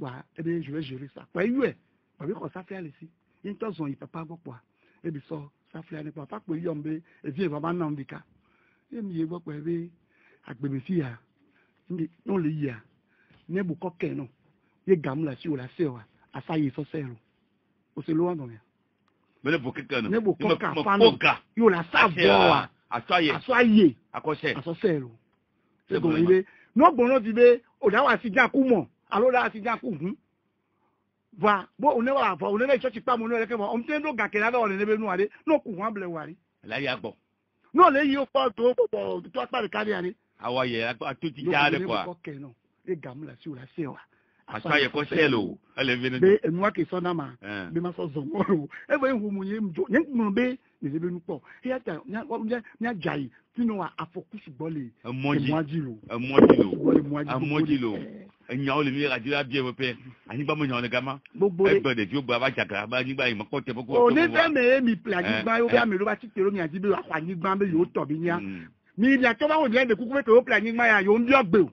wa ebe je vais gérer ça pa yu e pa bi ko safia le si yin to zon yi papa gbo po e bi so safia ni papa pe yombe e vie baba na mbika e mi ye gbo pe be agbebe si ya ndi no le ya ne bu ko ke no ye gamla si o la se wa asaye so se ro o se lo wa no ya mele bu ke no ne bu ko ka fa no yo la sa bo wa asaye akose asose ro se go ile no gbono ti be o da wa si ja ku mo alola ti ja ku hun va bo onewa va onele church pa mo no ke mo o mte ndo ga ke la o le be nu ade no ku wan ble wari la ya gbo no le yi o po to apá re kari ani awa ye atu ti ja de kwa ko ke no e gamla si o la se wa Asa ye ko selo. Ale venu. Be enwa ke so na ma. Be ma so zo mo. E bo hu mu yim jo. Yen mu be ni be nu po. E ata nya jai tinu wa afokusu bole. Moajilo. Nya o le mi radio bien mo pe. Ani ba mo nya o le gama. E gbe de ti o gba ba jaga ba ni gba imo ko te boko. O ne fe me mi plan ni gba yo be mi lo ba ti tero mi ati be akwa ni gba be yo to bi nya. Mi ria to ba wo de kuku pe to plan ni gba ya yo nbi ogbe.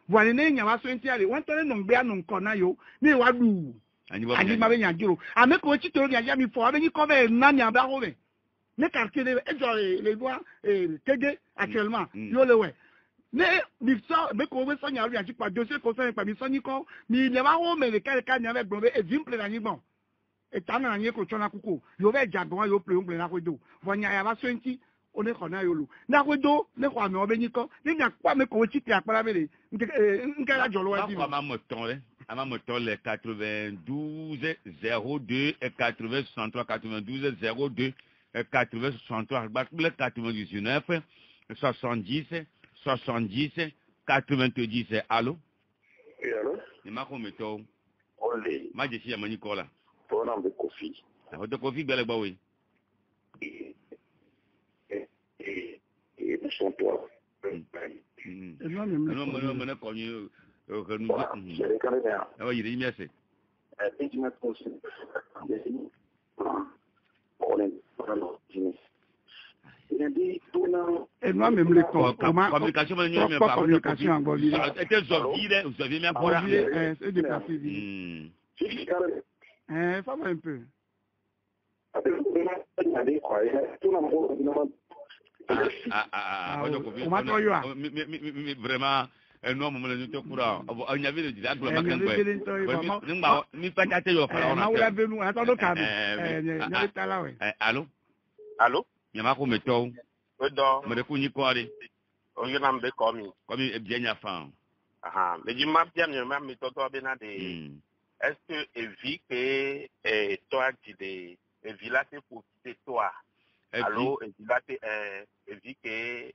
Wani ne nya wa so enti ale won to le no gbe anu nkan na yo ni wa du. Ani ma be nya jiro. Ame ko ti tero nya mi fo abe ni ko be na nya ba ho be. Ne quartier les doigts Tégué actuellement yo le ouais ne bifsa me ko we sonya ri anti pa dossier ko sonya pa mi sonyi ko mi le ba wo me le kale ka nya be gbon be e vimple na yin gbon e ta na yin ko chona kuko yo be jagbon yo ple na ko do vonya ya ba 20 one ko na yo lu na ko do ne ko ame obe yin ko ni nya kwa me ko we chiti apara be nke la jolo wa di ma mo ton le ama mo ton le 92 02 et 80 63 92 02 80 63 99 70 70 90 allô oui allô ni ma ko meto ole ma je si amani kola to na be kofi o de kofi bele gba we son toi non me ko ni ko nu je kale ya o yiri mi ase e ti ma ko si on est pas là il a dit tout là et moi même les communication était zovile vous avez bien pour c'est déplacé ça va un peu vraiment un homme me le courant il y avait le diable ma mi pas tâter yo fala on a vu nous attends donc allô allô nyama ko meto odo me de ko ni ko ari o yona mbe komi e bien ya fan mais du map bien me mi toto be na de est-ce que evi que toi dit de villa c'est pour c'est toi allô villa evi que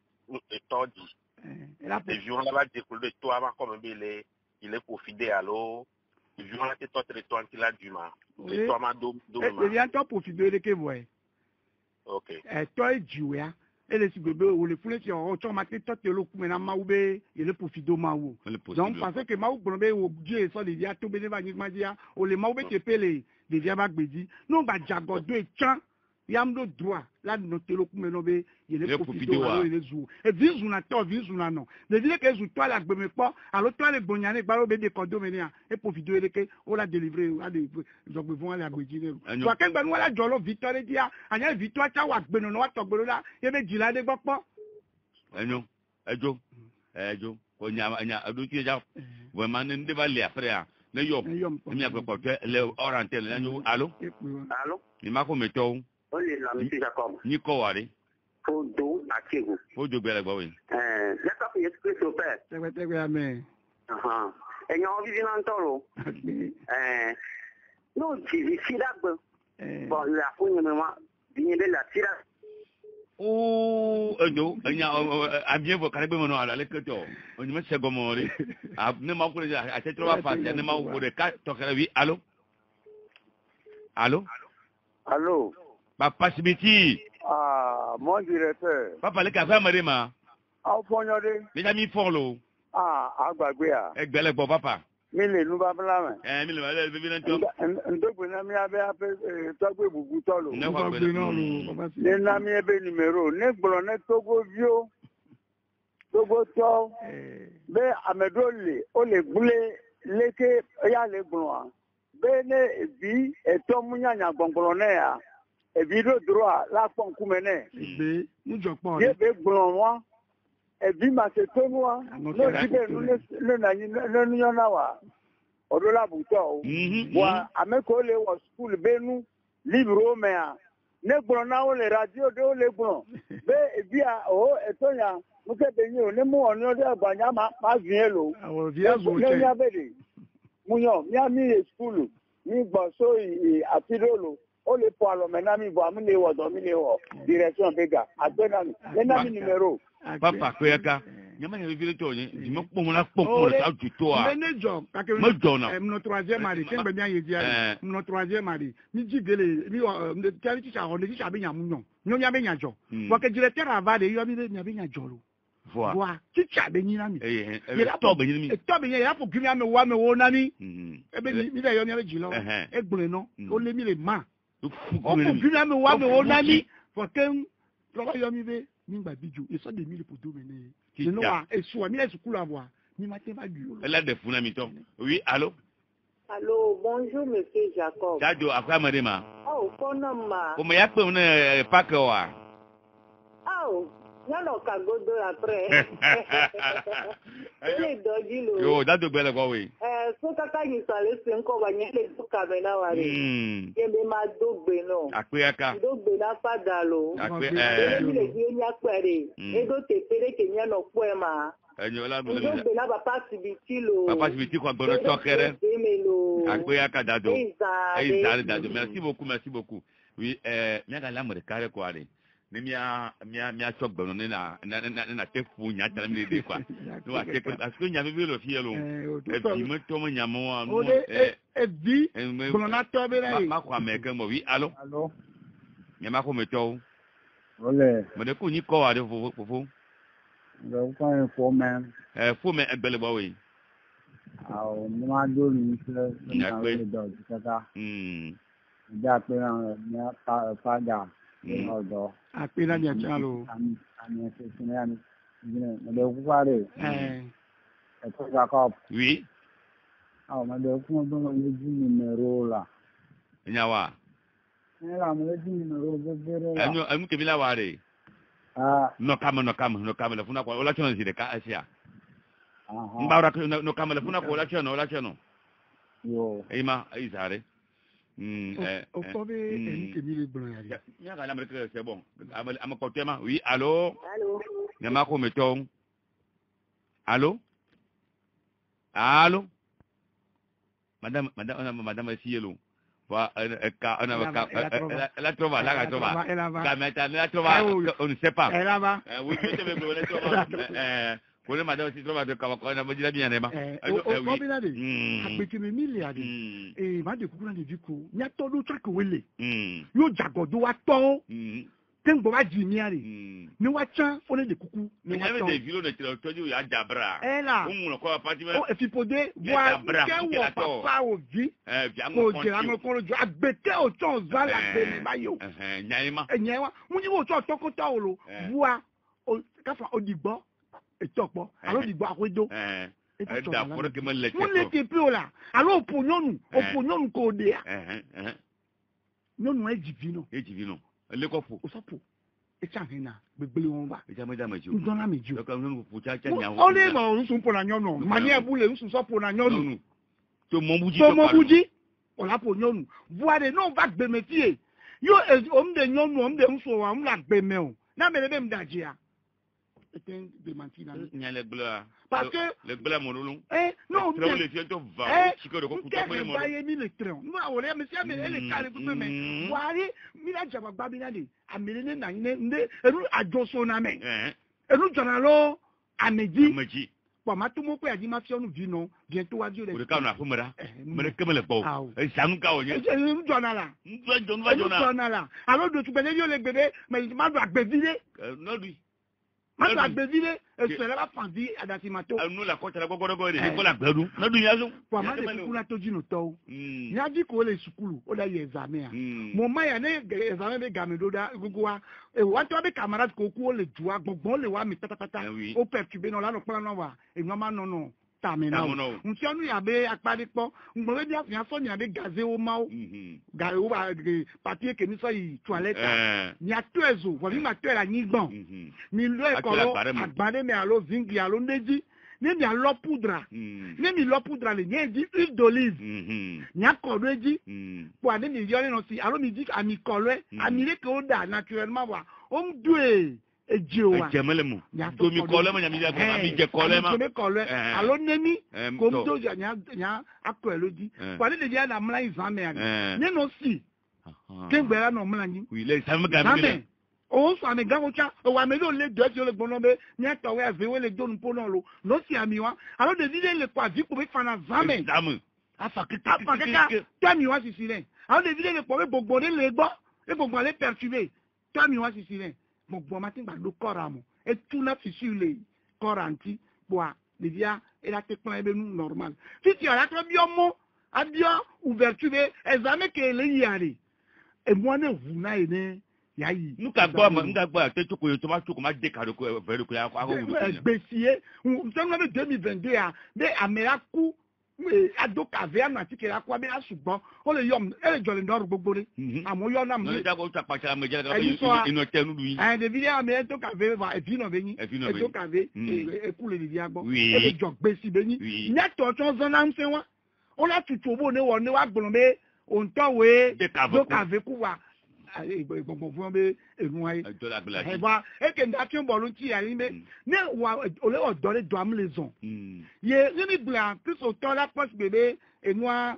toi dit et vion là va découle de toi avant comme il est profité allô vion là c'est toi territoire qui l'a du ma c'est toi ma do et bien toi profiter de que voix OK toi jiwa ele si bebe o le fule ti o to ma te to te lo ku me na ma ube ele profido ma wo donc parce que ma wo gbon be o je so le dia to be ne ba ni ma dia o le ma ube te pele de dia ba gbeji no ba jago do e chan yamdo droit la no te lo ku me no be ele profido wa ele zu e vizu na to vizu na no de dire que zu to la gbe me po alo to le gbonya ne gba ro be de kodo me ni a e profido ele ke o la délivrer a de zo gbe fun ala gbeji ne so ke gba nu la jolo victoire dia anya victoire cha wa gbe no wa to gbe la ye be jila de gbopo ejo ko nya adu ti ja vraiment ne de ba le après a ne yo mi a gbo te le orienté le nyu allô ni ma ko meto ole la mi Jacob ni ko wari fodo akego fodo gbele gbo we let up yes Christ père tegbe amen enyo vivi na ntoro no ji si dagbo bon la fun me ma bien de la tira ejo enya abien vo kare be mo no ala le keto oni me sego mo ri ne ma ko le a te trova fa ne ma ko de ka to kare wi allô Papa Sibiti. Mon directeur. Papa le café marima. Fonyoré. Les amis font l'eau. Agbagbe a. Egbele gbo papa. Mi le nu babla me. Mi le ba le bi na tom. Ndogbe na mi abe togbe bubu tolo. Ne kwa gbe na lo. Ne na mi ebe numero, ne gboro ne togo vio. Togo to. Be amedole o le gbule leke ya le gboro. Bene bi eto munyanya gbogboro ne ya ebi do droit la pon kumene be mujopo ye be gboro wa ebi ma se tonu wa no jibe nu le na yin le nu yana wa odo la buto wa ameko le wo school benu libro me a ne gboro na o le radio de o le gboro be ebi a o eto ya mu ke be yin o ne mu onu de agbanya ma vien lo awon via zo che ya be Munyo, mi school, mi boso atidolo, o le po alo mena mi bo amule wo do mi le wo direction bega. Agbena mi, nena mi numero. Papa Koyaka, Nyama ya vile to ni mo pon na pon ta ju to a. Me jo ka ke mo jo na. No troisième mari ken gbe mi aye di ari. No troisième mari ni jigele ni de tari ti sa ho ni ti sa be nya mu nyon. Nyon ya be nya jo. Wo ke directeur ava de yo mi be nya be nya jo lo. Voilà. Ti cha be yin na mi. To be yin mi. To be yin ya fo gimi ame wo na mi. E be mi be yo mi be ji lo. E gbon no. O le mi le ma. O fo gimi ame wo na mi. Fo ken lo yo mi be nígbà bíjù èso de mi le pour dominer nínú wa èso wa mi lè sùkúlù àbọ̀ mi máa tẹ́ bá jù yòó. Elle a des fous mi ton. Oui, allô? Allô, bonjour monsieur Jacob. Dajo après madema. Oh, konoma. O me ya pe un pack wa. Oh, nyalo kagodo après. Ele doji lo. Yo, dajo bele kwa we. So kaka ni sale se nko ba nyele du kamera wa re. Yebe ma dogbe no. Akpe aka. Dogbe na pada lo. Akpe Ele le di nya pere. Edo te pere ke nya no poema. Enyo la bele. Dogbe na papa sibiti lo. Papa sibiti kwa gono tokere. Akpe aka dajo. Eiza dajo. Merci beaucoup. Oui, miaka la mo de kare kwa re. Ni mia chok bono na te fu nya tala mi de kwa no wa te parce que nya mi lo fi elo e bi mo to mo nya mo wa e bi bono na to be re ma kwa me ke mo wi allo nya ma ko me to ole mo de ku ni ko wa de fo do ko en fo men fo men e bele bo we aw mo ma do ni se na le do kaka ja pe na pa ja no apela ni achalo ani se sinani ne de okuare to Jacob oui ma de ku do le ji numero la nyawa la me ji numero bebere la anu ke bila ware no kama la funa kwa ola chono zile ka asia mbara no kama la funa kwa ola chono yo eima izare Okobe eni ke mi le blon ya. Ya ga la mereke c'est bon. Ama kotema. Oui, allô? Allô. Nyama ko meton. Allô? Allô? Madame Sielo. Va la trova, la trova. La trova, on ne sait pas. Elle va. Oui, je vais vous la trova. Pour madame si trova de Kawakona me dit bien nema. O bi na de. Apete me mi le ade. Ma de kukuna de diko. Nya to do tra ko wele. Yo jagodo wa to. Tengbo ba ji mi are. Ni wa chan o le de kuku. Ni wa to. Ni vilo de toju ya jabra. Ela. Umu ko apartment. O efipode wa ke wo papa oji. Ko je amo ko jo agbete o ton za la pe mi bayo. Nyaima. Nyaima. Mu ni wo to ko ta o lo. Bua o ka fa odigbo. Etokpo alo digbo akwedo da for ke mele mo le te pe ola alo oponyonu ko de a nyonu ejivino le ko fo osopo e cha hina gbegbele won ba e ja meji o don na meji o ka nyonu fo cha nyawo o le mo nsun po na nyonu mani ebule nsun so po na nyonu to mo buji ola po nyonu vuade no va gbe metie yo omde nyonu omde nso wa mla gbe me o na me be mdaji a était démenti là. Il y a les bleus. Parce que les bleus mon long. Non, les filles to va. Chico de coupe pas mon. Ba yemi le train. Nous on est monsieur mais elle carré coupe mais. Wari mi la jaba babina de. Amelene na nde enu ajoso na me. Enu janalo ameji. Bon matumo ko yaji mafionu vino bientôt wa Dieu les. O ka na fumera. Me kemele po. E sanu ka oye. Enu janala. Janala. Alors de tu bele yo le bébé mais ma do agbevile. Non lui. Mato agbevile esele ba fandi adasimato anu la ko tele gogogo re ko la gbedu na du yazo po ma de kula to jinu to ni adi ko le sukulu o da ye examen a mo ma ya ne examen be game do da gugu wa e wa to be camarade ko ku o le ju agbogbon le wa mi tatata o perturber no la no plan no wa e no ma no tamina nti onu ya be apari po ngbo we dia fian so ni abe gaze o ma o ga o ba papier ke ni so yi toilette ni atuezo wo mi ma to la ni gbon mi lo e ko agbade mi alo zingi alo neji ni mi alo poudre ni mi lo poudre le ni di huile d'olive ni akodo eji po ade mi yo no si alo mi di ami kolwe ami le ko da naturellement wa o mdue ejewa ejemelemu domi kolema nya mi ja mi je kolema domi kolwe alo nemi ko mdo nya akwelodi kwale de dia na mla examen ani ne no si kengbera no mla ni oui le examen ga mi o so ame gango cha o wa me lo le do ti o le gbon be ni ato we ave we le do nu po na lo no si ami wa alo de vide le kwa vi ko be fana zame afakita tami wa sisi le alo de vide le po be gbogbo le gbo e gbogbo le perturber tami wa sisi le gbogbo ma tin gba lo kora mo e tu na fisi le koranti boa de via e la te plan e be nu normal si ti ala to bi omo abia ouverture examen ke le yare e mo na hu na ene yayi nuka gba te to ko ma de karo ko vere ko ya ko awu besie nsemna be 2022 a de ameraku adoka ve na ti kera kwa be asugbo o le yom e jole ndor gbogbo re amo yo na mo no ja ko ta pa cha me je ga be ino tenu du yin de video me to ka ve va e bi no be yin e to ka ve e ku le dia gbo e le jo gbe si be yin neto to zo na nse wa o la tutu obo ne wo ni wa gbon be o nto we do ka ve ku wa gbogbo fún ọmọ ẹnu ayé ẹ̀bá ẹ̀kẹ́ndà tí ó bọ̀ ló ti yà ní bẹ́ ní wà olè ọ̀dọ́ lè dọ̀ àmúlẹ̀ zọ̀n yẹ nínú ìgbìlà kristo tọ́ lápọ̀sí bèbè ẹnu à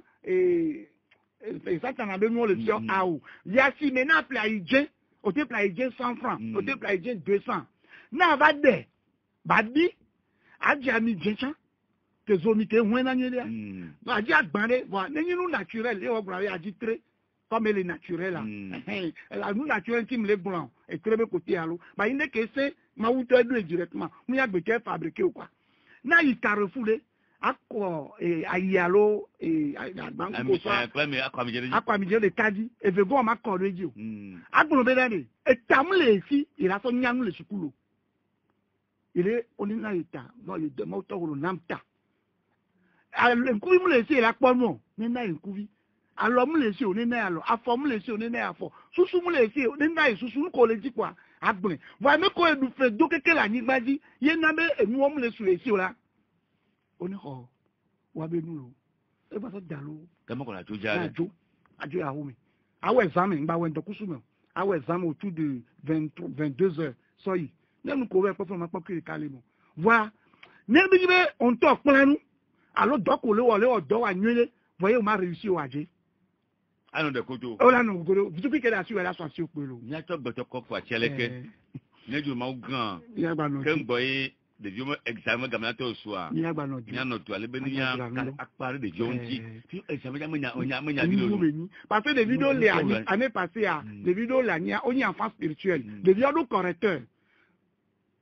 ìsátànà bẹ́ẹ̀ ní wọ́n lè fi ọ́ àwò yà sí mi náà pìlà ìjẹ́ òtí pìlà ìjẹ́ 100 francs òtí pìlà ìjẹ́ 200 náà bá dẹ̀ bá dí àjẹ́ àmì ìjẹ́sán tẹ̀sọ́ mi tẹ̀ hún ẹ̀ náà yẹn dẹ́ àjẹ́ àgbọ̀nrẹ́ wà lẹ́yìn inú nàìjíríà lé ọgbọ̀n àwẹ̀ àjí 3 comme elle est naturelle là nous naturel tim les blancs et très bien côté allo bah il n'est que c'est ma ou te deux directement nous y a besoin fabriquer ou quoi na il carrefour akko ayalo banko so akwa mi je le kadi e ve go ma ko radio agbon be dani e tamle si il a so nyanu le sukulu il est onina ita no le de moto ro namta al nkuvi mu le si la pomo ni na nkuvi alo mu le si oni na alo afo mu le si oni na afo susu mu le si oni na susu ko le ji kwa agbon wa me ko edu fe do keke la ni gbaji ye na be enu mu le su le si ola oni ho wa be nu lo e ba so jalo kemo ko la to jare ajo ya homi awo examen ngba we ndokusu me awo examen autour de 22 heures so yi nenu ko we pe ma kiri kale mo wa ne bi be on to planu alo doko le wo le odo wa nyele voyez o ma réussi o aje ano de koto o la no godo tu bi ke da si we la so si o pe lo nya to gboto ko kwa cheleke ne ju ma grand ya gba no ken boy de jo examen gamna to so a ya gba no nya no to ale be ni ya akpare de jonti fi examen ja menya bi lo parce que des vidéos les années passées à des vidéos là ni on y enfant spirituel des vidéos correcteurs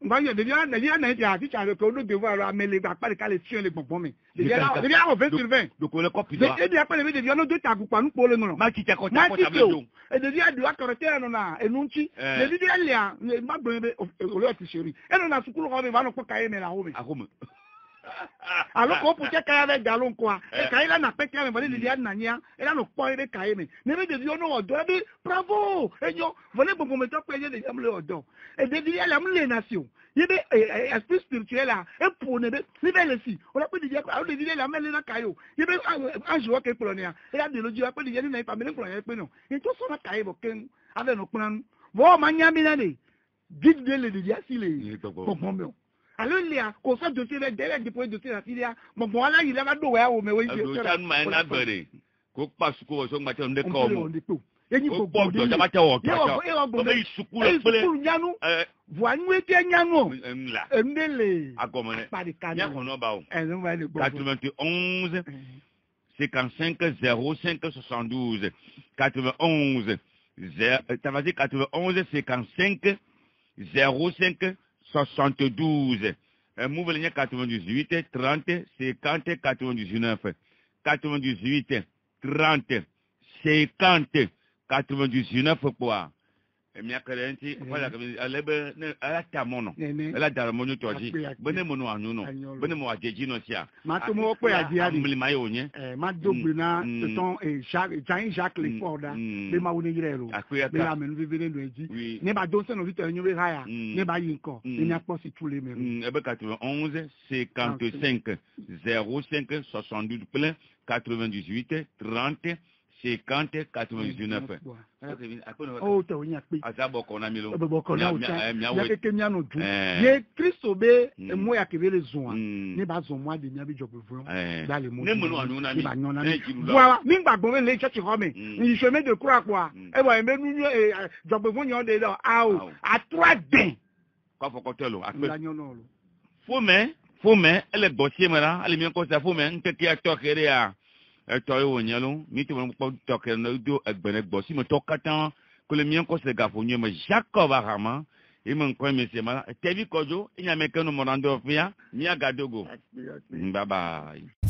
ngaya de dia na ya ti cha ko do devoir amele gba pare ka le tion le gbongbon mi de dia o 20 sur 20 donc le copie doit de dia pare de dia no do ta gupa nu po le no ma ki ta ko ta do e de dia do correcteur no na enunchi de dia lia ma gbo be o le ti seri e no na sukulu ko be ba no ko ka e me la ho me ahome alors ko pour que ka ya galon quoi e ka ila na pe ka me ba de dia na nya e la no po e ka e me ne be de dia no odo be bravo e yo vole gbogbo me to pe je de dia mle odo e de dia la mle nation yebe esprit spirituel là et pour ne nivel ici on a pas de dire on de dire la mele na kayo yebe ange wa ke polonia et la de lo dire pas de dire na famille polonia pe no et tout ça na kayo ken avec nos plans bo manyami na ne guide de le dire si le bon alors il y a qu'on soit dossier derrière des points dossier la filia bon là il va do wa o me we je ça na bere ko pa su ko so ngba te on de ko mo yenyi ko do jama te o to be sukulu pele nyanu voinu ete nyanu la endele agomone nya ko no ba o 91 55 05 72 91 ça va dire 91 55 05 72 mouvement 98 30 50 99 98 30 50 99 quoi e mi akere nti wala ka alebe ala tamono ala daramonyo toji bene mono anuno bene mo ajeji no sia ma to mo pe aji ari mbili mayo onye ma dogbe na ce sont Jacques Leforda be ma woni yirelo be la menu vivere no eji ne ba don se no vite enyo be haya ne ba yi nko ni apo si tous les mêmes e be 91 55 05 72 plein 98 30 50 99. Oh, to nya pe. Azabo kona milo. Bo kona uta. Ya keke mia no du. Ye Christo be mo ya kebele zon. Ni ba zon mo de mia bi job vun. Ba le mo. Ne mo no anu na mi. Voilà, mi gbagbo me le church ho mi. Ni chemin de croix quoi. E bo me nu job vun yon de lo. Ah, à 3 din. Kwa fokotelo akpe. Fome ele bosie mara, ale mi ko sa fome nkeke atokere ya. Eto yo nyalo, mi to mo tokere no do egbene bosi mo tokatan ko le mi ko se gafo nyu mo Jacob Arama. E mo nko mi se mara, tebi kojo, inya mekano mo rando fia, mi agadogo. Bye bye.